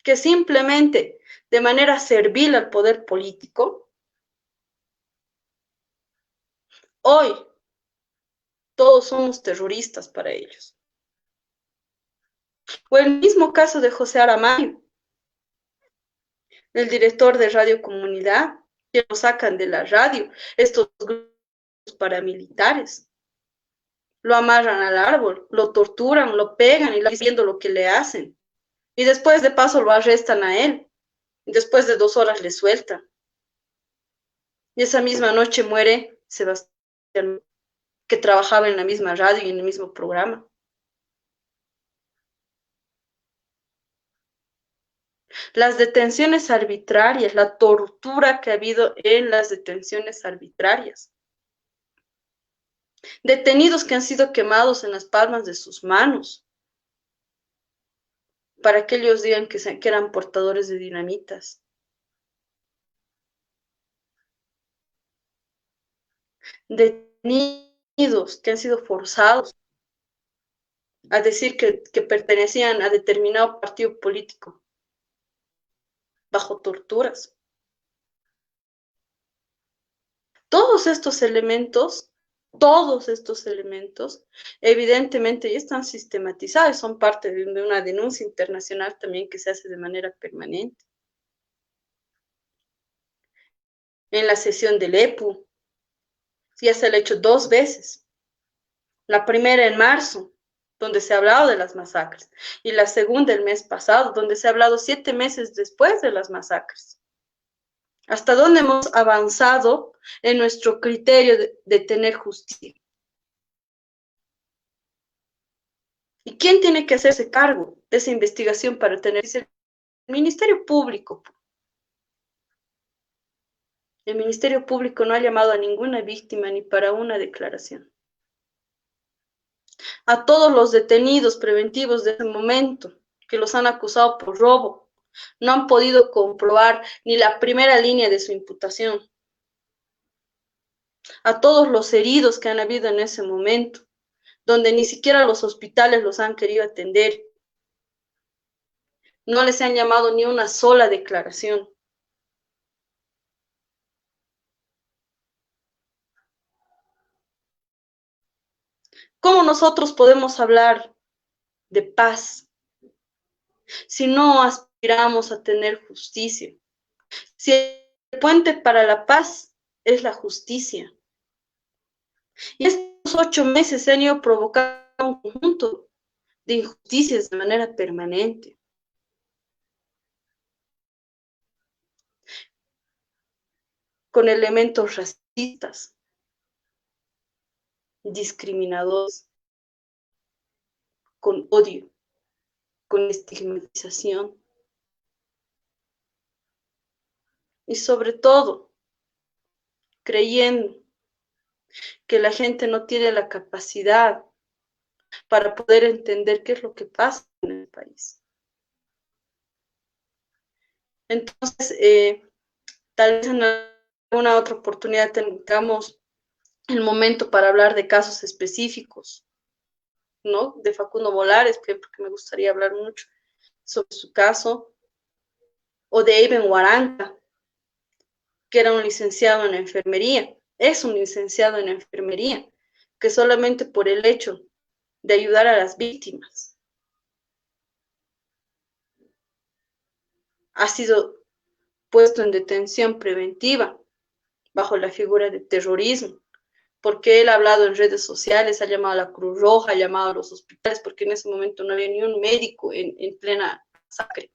Que simplemente, de manera servil al poder político, hoy todos somos terroristas para ellos. O el mismo caso de José Aramayo, el director de Radio Comunidad, que lo sacan de la radio, estos grupos paramilitares. Lo amarran al árbol, lo torturan, lo pegan y viendo lo que le hacen. Y después de paso lo arrestan a él. Y después de 2 horas le sueltan. Y esa misma noche muere Sebastián, que trabajaba en la misma radio y en el mismo programa. Las detenciones arbitrarias, la tortura que ha habido en las detenciones arbitrarias. Detenidos que han sido quemados en las palmas de sus manos para que ellos digan que eran portadores de dinamitas. Detenidos que han sido forzados a decir que pertenecían a determinado partido político bajo torturas. Todos estos elementos, evidentemente ya están sistematizados, son parte de una denuncia internacional también que se hace de manera permanente. En la sesión del EPU, ya se le ha hecho 2 veces. La primera en marzo, donde se ha hablado de las masacres, y la segunda el mes pasado, donde se ha hablado 7 meses después de las masacres. ¿Hasta dónde hemos avanzado en nuestro criterio de tener justicia? ¿Y quién tiene que hacerse cargo de esa investigación para tener el Ministerio Público? El Ministerio Público no ha llamado a ninguna víctima ni para una declaración. A todos los detenidos preventivos de ese momento, que los han acusado por robo, no han podido comprobar ni la primera línea de su imputación. A todos los heridos que han habido en ese momento, donde ni siquiera los hospitales los han querido atender. No les han llamado ni una sola declaración. ¿Cómo nosotros podemos hablar de paz si no aspiramos a tener justicia? Si el puente para la paz es la justicia. Y estos 8 meses se han ido provocando un conjunto de injusticias de manera permanente. Con elementos racistas, racistas, discriminadores, con odio, con estigmatización. Y sobre todo, creyendo que la gente no tiene la capacidad para poder entender qué es lo que pasa en el país. Entonces, tal vez en alguna otra oportunidad tengamos el momento para hablar de casos específicos, ¿no? De Facundo Molares, porque me gustaría hablar mucho sobre su caso, o de Eben Waranka, que era un licenciado en enfermería, es un licenciado en enfermería, que solamente por el hecho de ayudar a las víctimas ha sido puesto en detención preventiva bajo la figura de terrorismo, porque él ha hablado en redes sociales, ha llamado a la Cruz Roja, ha llamado a los hospitales, porque en ese momento no había ni un médico en plena masacre.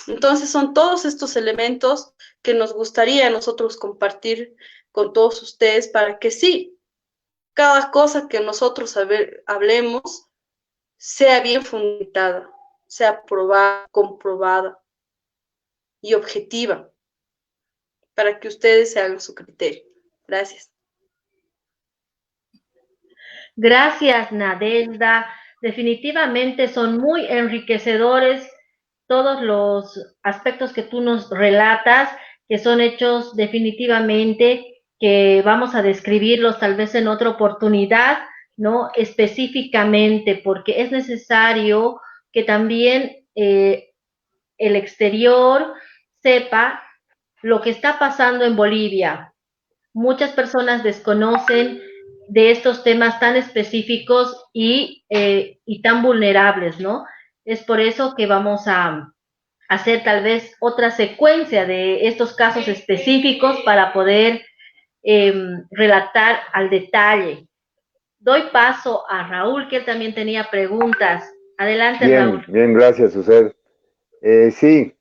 Entonces son todos estos elementos que nos gustaría a nosotros compartir con todos ustedes para que sí, cada cosa que nosotros hablemos sea bien fundamentada, sea probada, comprobada y objetiva, para que ustedes se hagan su criterio. Gracias. Gracias, Nadelda. Definitivamente son muy enriquecedores todos los aspectos que tú nos relatas, que son hechos definitivamente que vamos a describirlos tal vez en otra oportunidad, ¿no? Específicamente, porque es necesario que también el exterior sepa lo que está pasando en Bolivia. Muchas personas desconocen de estos temas tan específicos y tan vulnerables, ¿no? Es por eso que vamos a hacer tal vez otra secuencia de estos casos específicos para poder relatar al detalle. Doy paso a Raúl, que él también tenía preguntas. Adelante, bien, Raúl. Bien, gracias, Suset. Sí,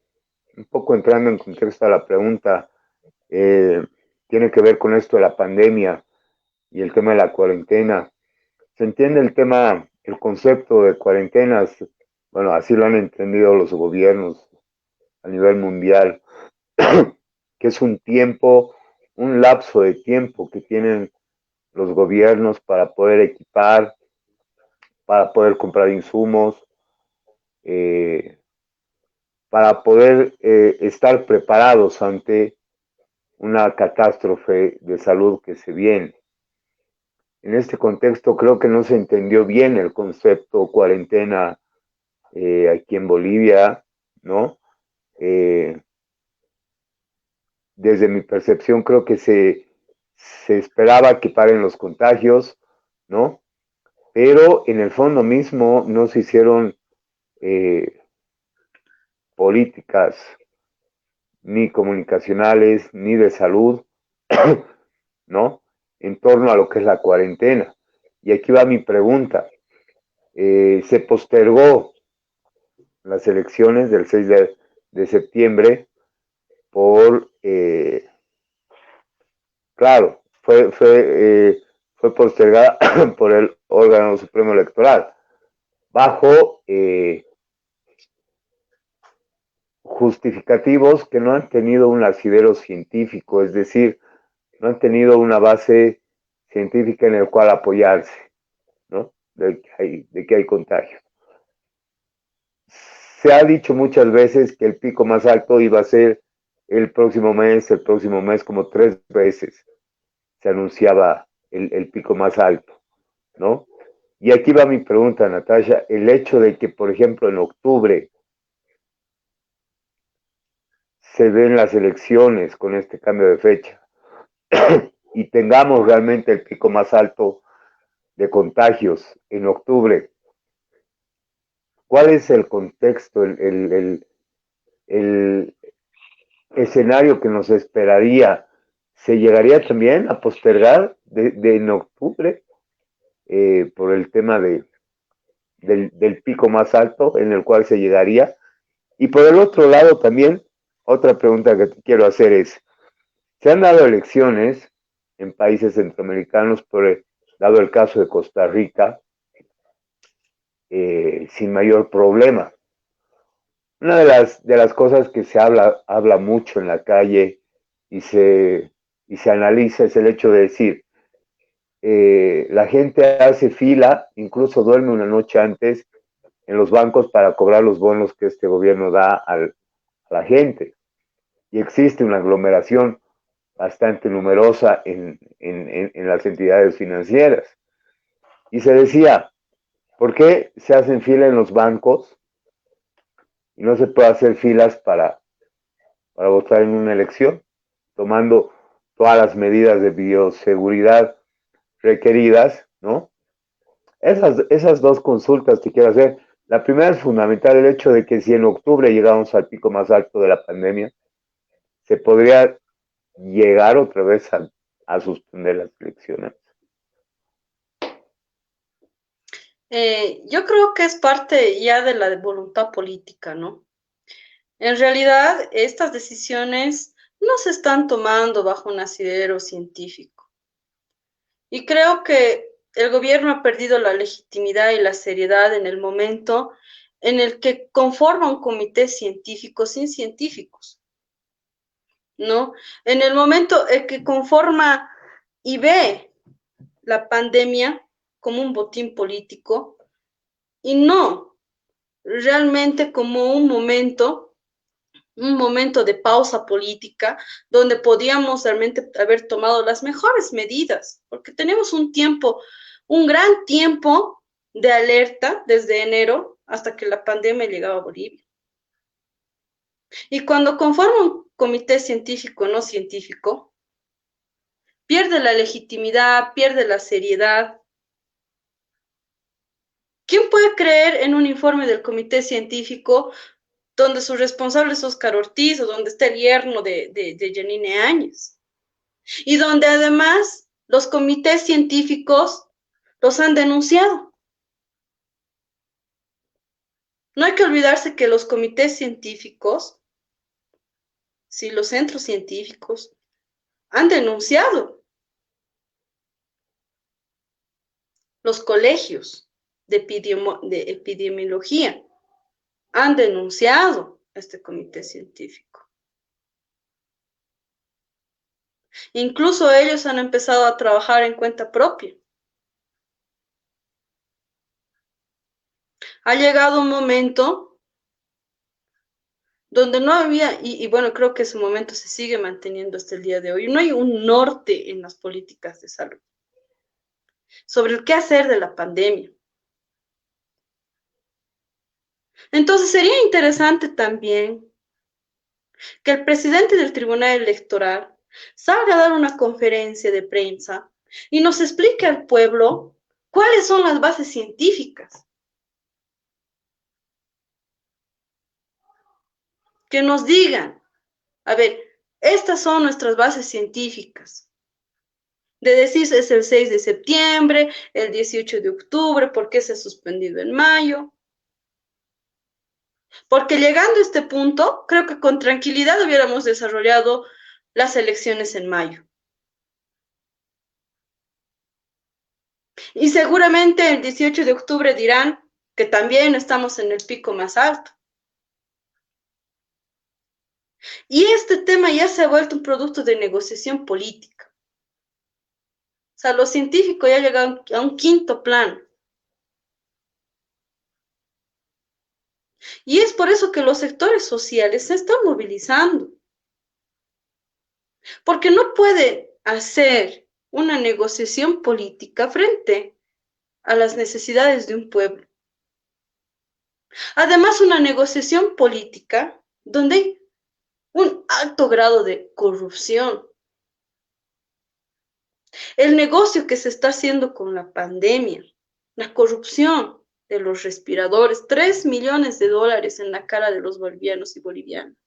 un poco entrando en contexto a la pregunta, tiene que ver con esto de la pandemia y el tema de la cuarentena. Se entiende el tema, el concepto de cuarentenas, bueno, así lo han entendido los gobiernos a nivel mundial, que es un tiempo, un lapso de tiempo que tienen los gobiernos para poder equipar, para poder comprar insumos, para poder estar preparados ante una catástrofe de salud que se viene. En este contexto creo que no se entendió bien el concepto cuarentena aquí en Bolivia, ¿no? Desde mi percepción creo que se esperaba que paren los contagios, ¿no? Pero en el fondo mismo no se hicieron políticas ni comunicacionales ni de salud, ¿no? En torno a lo que es la cuarentena. Y aquí va mi pregunta. Se postergó las elecciones del 6 de septiembre por, claro, fue postergada por el órgano supremo electoral, bajo justificativos que no han tenido un asidero científico, es decir, no han tenido una base científica en el cual apoyarse, ¿no? De que hay contagio. Se ha dicho muchas veces que el pico más alto iba a ser el próximo mes, como 3 veces se anunciaba el pico más alto, ¿no? Y aquí va mi pregunta, Natasha, el hecho de que, por ejemplo, en octubre se den las elecciones con este cambio de fecha y tengamos realmente el pico más alto de contagios en octubre, ¿cuál es el contexto, el escenario que nos esperaría? ¿Se llegaría también a postergar de en octubre por el tema del pico más alto en el cual se llegaría? Y por el otro lado también, otra pregunta que te quiero hacer es, se han dado elecciones en países centroamericanos, dado el caso de Costa Rica, sin mayor problema. Una de las cosas que se habla mucho en la calle y se analiza es el hecho de decir, la gente hace fila, incluso duerme una noche antes en los bancos para cobrar los bonos que este gobierno da a la gente. Y existe una aglomeración bastante numerosa en las entidades financieras. Y se decía, ¿por qué se hacen fila en los bancos y no se puede hacer filas para votar en una elección, tomando todas las medidas de bioseguridad requeridas, ¿no? Esas dos consultas que quiero hacer. La primera es fundamental, el hecho de que si en octubre llegamos al pico más alto de la pandemia, se podría llegar otra vez a suspender las elecciones. Yo creo que es parte ya de la voluntad política, ¿no? En realidad, estas decisiones no se están tomando bajo un asidero científico. Y creo que el gobierno ha perdido la legitimidad y la seriedad en el momento en el que conforma un comité científico sin científicos, ¿no? En el momento en que conforma y ve la pandemia como un botín político y no realmente como un momento de pausa política donde podíamos realmente haber tomado las mejores medidas, porque tenemos un gran tiempo de alerta desde enero hasta que la pandemia llegaba a Bolivia. Y cuando conforma un comité científico no científico, pierde la legitimidad, pierde la seriedad. ¿Quién puede creer en un informe del comité científico donde su responsable es Óscar Ortiz o donde está el yerno de Janine Áñez? Y donde además los comités científicos los han denunciado. No hay que olvidarse que los comités científicos, sí, los centros científicos, han denunciado. Los colegios de epidemiología han denunciado a este comité científico. Incluso ellos han empezado a trabajar en cuenta propia. Ha llegado un momento donde no había, y bueno, creo que ese momento se sigue manteniendo hasta el día de hoy, no hay un norte en las políticas de salud sobre el qué hacer de la pandemia. Entonces sería interesante también que el presidente del Tribunal Electoral salga a dar una conferencia de prensa y nos explique al pueblo cuáles son las bases científicas. Que nos digan, a ver, estas son nuestras bases científicas. De decir es el 6 de septiembre, el 18 de octubre, ¿por qué se ha suspendido en mayo? Porque llegando a este punto, creo que con tranquilidad hubiéramos desarrollado las elecciones en mayo. Y seguramente el 18 de octubre dirán que también estamos en el pico más alto. Y este tema ya se ha vuelto un producto de negociación política. O sea, lo científico ya ha llegado a un quinto plano. Y es por eso que los sectores sociales se están movilizando. Porque no pueden hacer una negociación política frente a las necesidades de un pueblo. Además, una negociación política donde hay un alto grado de corrupción. El negocio que se está haciendo con la pandemia, la corrupción de los respiradores, 3 millones de dólares en la cara de los bolivianos y bolivianas.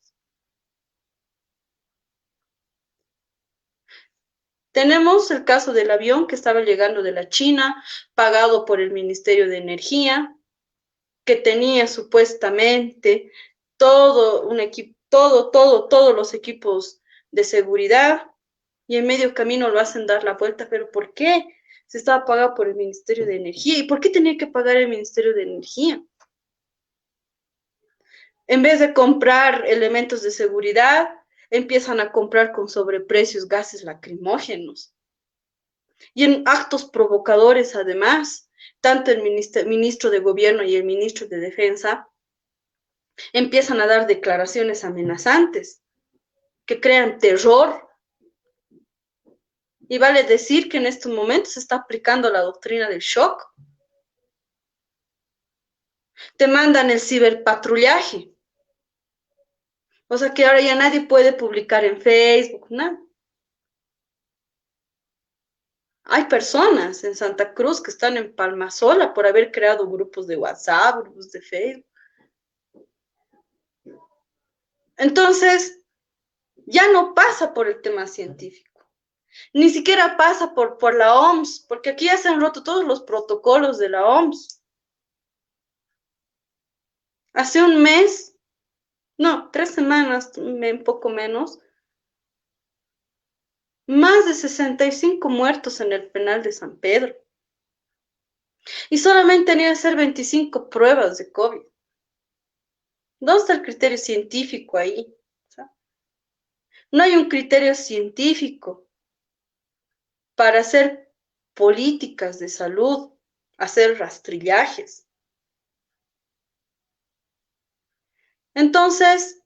Tenemos el caso del avión que estaba llegando de la China, pagado por el Ministerio de Energía, que tenía supuestamente todo un equipo todos los equipos de seguridad, y en medio camino lo hacen dar la vuelta. ¿Pero por qué? Se estaba pagado por el Ministerio de Energía. ¿Y por qué tenía que pagar el Ministerio de Energía? En vez de comprar elementos de seguridad, empiezan a comprar con sobreprecios gases lacrimógenos. Y en actos provocadores, además, tanto el ministro de Gobierno y el ministro de Defensa empiezan a dar declaraciones amenazantes que crean terror. Y vale decir que en estos momentos se está aplicando la doctrina del shock. Te mandan el ciberpatrullaje. O sea que ahora ya nadie puede publicar en Facebook, nada. Hay personas en Santa Cruz que están en Palmasola por haber creado grupos de WhatsApp, grupos de Facebook. Entonces, ya no pasa por el tema científico. Ni siquiera pasa por la OMS, porque aquí ya se han roto todos los protocolos de la OMS. Hace un mes, no, 3 semanas, un poco menos, más de 65 muertos en el penal de San Pedro. Y solamente tenían que hacer 25 pruebas de COVID. ¿Dónde está el criterio científico ahí? No hay un criterio científico para hacer políticas de salud, hacer rastrillajes. Entonces,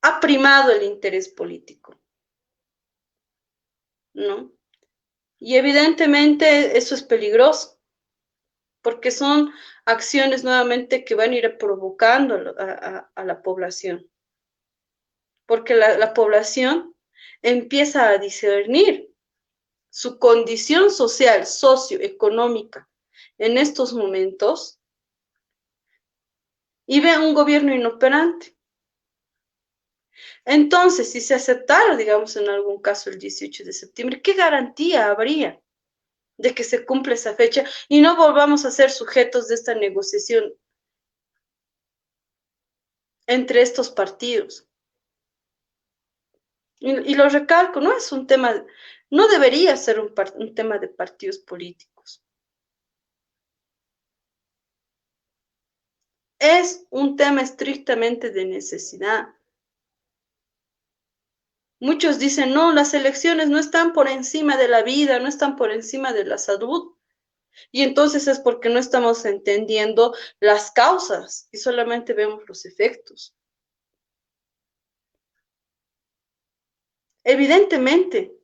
ha primado el interés político, ¿no? Y evidentemente eso es peligroso, porque son acciones nuevamente que van a ir provocando a la población, porque la población empieza a discernir su condición social, socioeconómica en estos momentos y ve un gobierno inoperante. Entonces, si se aceptara, digamos, en algún caso el 18 de septiembre, ¿qué garantía habría de que se cumpla esa fecha y no volvamos a ser sujetos de esta negociación entre estos partidos? Y lo recalco, no es un tema, no debería ser un tema de partidos políticos. Es un tema estrictamente de necesidad. Muchos dicen, no, las elecciones no están por encima de la vida, no están por encima de la salud. Y entonces es porque no estamos entendiendo las causas y solamente vemos los efectos. Evidentemente,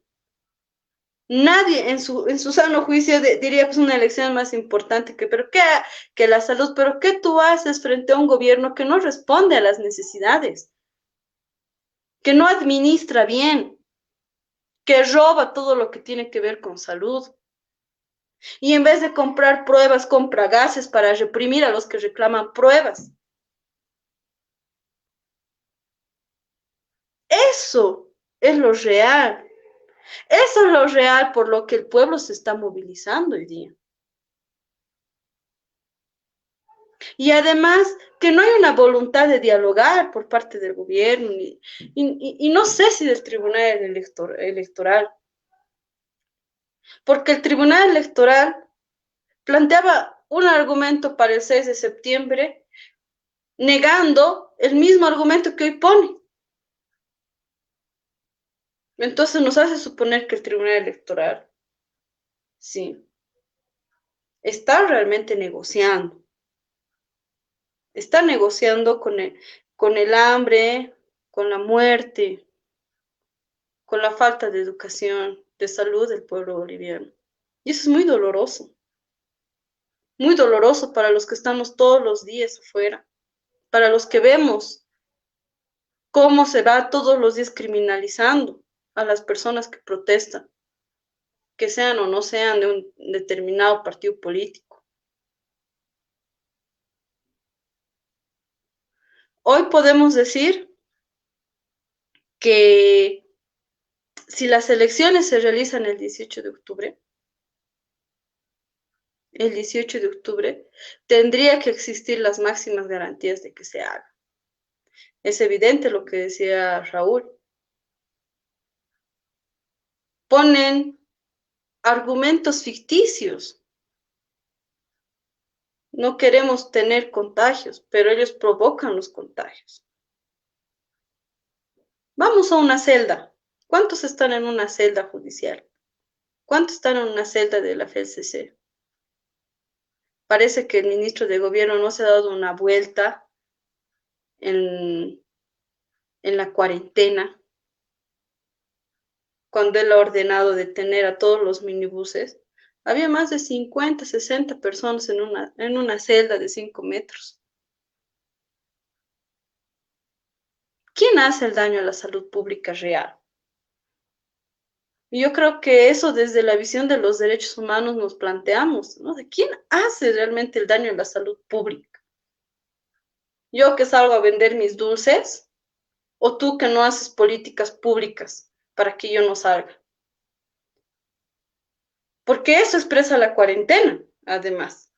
nadie en su sano juicio diría que es una elección más importante que la salud. Pero ¿qué tú haces frente a un gobierno que no responde a las necesidades? Que no administra bien, que roba todo lo que tiene que ver con salud. Y en vez de comprar pruebas, compra gases para reprimir a los que reclaman pruebas. Eso es lo real. Eso es lo real por lo que el pueblo se está movilizando hoy día. Y además que no hay una voluntad de dialogar por parte del gobierno y no sé si del Tribunal Electoral. Porque el Tribunal Electoral planteaba un argumento para el 6 de septiembre negando el mismo argumento que hoy pone. Entonces nos hace suponer que el Tribunal Electoral, sí, está realmente negociando. Está negociando con el hambre, con la muerte, con la falta de educación, de salud del pueblo boliviano. Y eso es muy doloroso para los que estamos todos los días afuera, para los que vemos cómo se va todos los días criminalizando a las personas que protestan, que sean o no sean de un determinado partido político. Hoy podemos decir que si las elecciones se realizan el 18 de octubre, tendría que existir las máximas garantías de que se haga. Es evidente lo que decía Raúl. Ponen argumentos ficticios. No queremos tener contagios, pero ellos provocan los contagios. Vamos a una celda. ¿Cuántos están en una celda judicial? ¿Cuántos están en una celda de la FELCC? Parece que el ministro de Gobierno no se ha dado una vuelta en la cuarentena, cuando él ha ordenado detener a todos los minibuses. Había más de 50, 60 personas en una celda de 5 metros. ¿Quién hace el daño a la salud pública real? Y yo creo que eso desde la visión de los derechos humanos nos planteamos, ¿no? ¿De quién hace realmente el daño a la salud pública? ¿Yo que salgo a vender mis dulces? ¿O tú que no haces políticas públicas para que yo no salga? Porque eso expresa la cuarentena, además,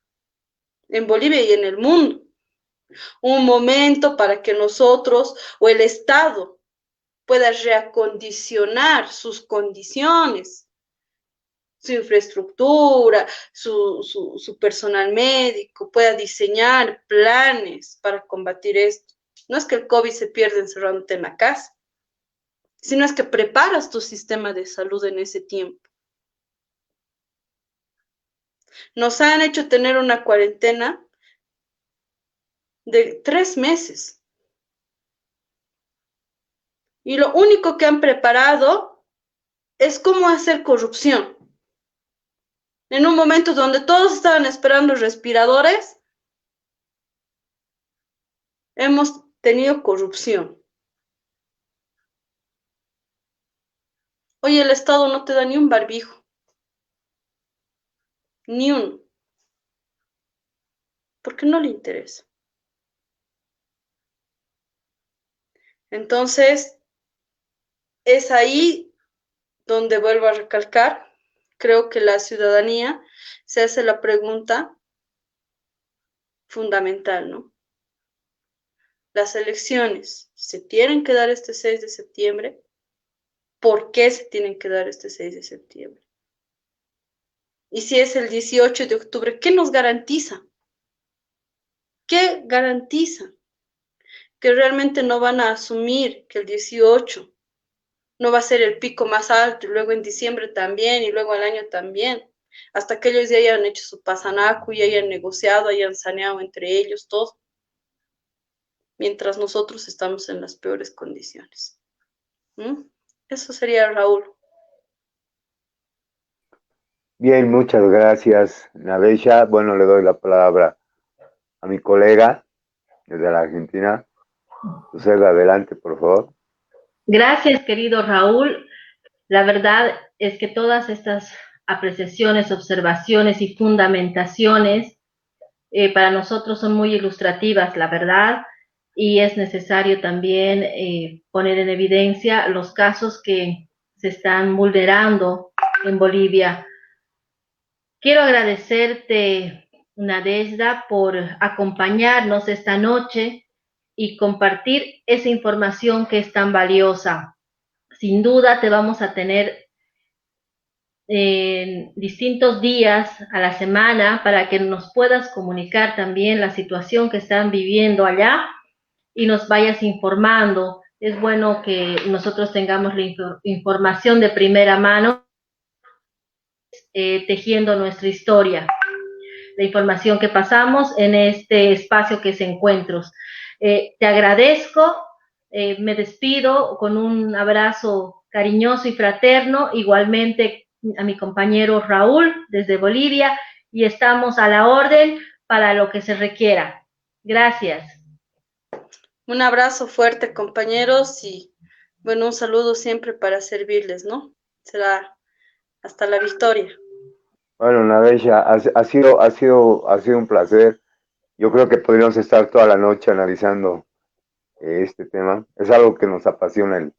en Bolivia y en el mundo. Un momento para que nosotros o el Estado pueda reacondicionar sus condiciones, su infraestructura, su personal médico, pueda diseñar planes para combatir esto. No es que el COVID se pierda encerrándote en la casa, sino es que preparas tu sistema de salud en ese tiempo. Nos han hecho tener una cuarentena de 3 meses. Y lo único que han preparado es cómo hacer corrupción. En un momento donde todos estaban esperando respiradores, hemos tenido corrupción. Hoy el Estado no te da ni un barbijo. Ni uno. Porque no le interesa. Entonces, es ahí donde vuelvo a recalcar, creo que la ciudadanía se hace la pregunta fundamental, ¿no? Las elecciones se tienen que dar este 6 de septiembre. ¿Por qué se tienen que dar este 6 de septiembre? Y si es el 18 de octubre, ¿qué nos garantiza? ¿Qué garantiza? Que realmente no van a asumir que el 18 no va a ser el pico más alto, y luego en diciembre también, y luego al año también, hasta que ellos ya hayan hecho su pasanaco, ya hayan negociado, hayan saneado entre ellos, todo, mientras nosotros estamos en las peores condiciones. Eso sería, Raúl. Bien, muchas gracias, Nadesha. Bueno, le doy la palabra a mi colega desde la Argentina. Susana, adelante, por favor. Gracias, querido Raúl. La verdad es que todas estas apreciaciones, observaciones y fundamentaciones para nosotros son muy ilustrativas, la verdad, y es necesario también poner en evidencia los casos que se están vulnerando en Bolivia. Quiero agradecerte, Nadezhda, por acompañarnos esta noche y compartir esa información que es tan valiosa. Sin duda te vamos a tener en distintos días a la semana para que nos puedas comunicar también la situación que están viviendo allá y nos vayas informando. Es bueno que nosotros tengamos la información de primera mano, tejiendo nuestra historia, la información que pasamos en este espacio que es Encuentros. Te agradezco, me despido con un abrazo cariñoso y fraterno, igualmente a mi compañero Raúl desde Bolivia, y estamos a la orden para lo que se requiera. Gracias. Un abrazo fuerte, compañeros, y bueno, un saludo siempre para servirles, ¿no? Será hasta la victoria. Bueno, Nadesha, ha sido un placer. Yo creo que podríamos estar toda la noche analizando este tema. Es algo que nos apasiona,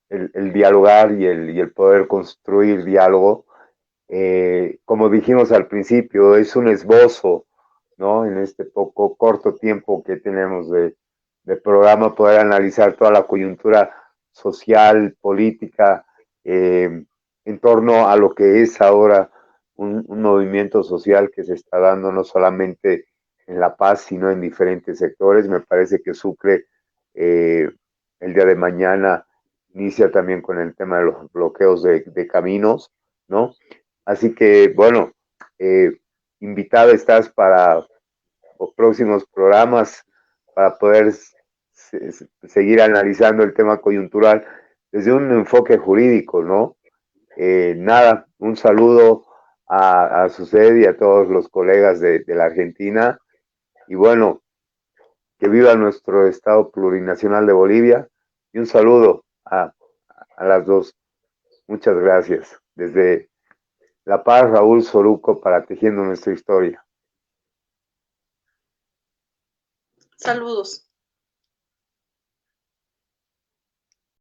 el dialogar y el poder construir diálogo. Como dijimos al principio, es un esbozo, ¿no? En este corto tiempo que tenemos de del programa poder analizar toda la coyuntura social, política, en torno a lo que es ahora un movimiento social que se está dando no solamente en La Paz, sino en diferentes sectores. Me parece que Sucre el día de mañana inicia también con el tema de los bloqueos de caminos, ¿no? Así que, bueno, invitado estás para próximos programas para poder seguir analizando el tema coyuntural desde un enfoque jurídico, ¿no? Nada, un saludo a Suced y a todos los colegas de la Argentina. Y bueno, que viva nuestro Estado plurinacional de Bolivia. Y un saludo a las dos. Muchas gracias. Desde La Paz, Raúl Soruco, para Tejiendo Nuestra Historia. Saludos.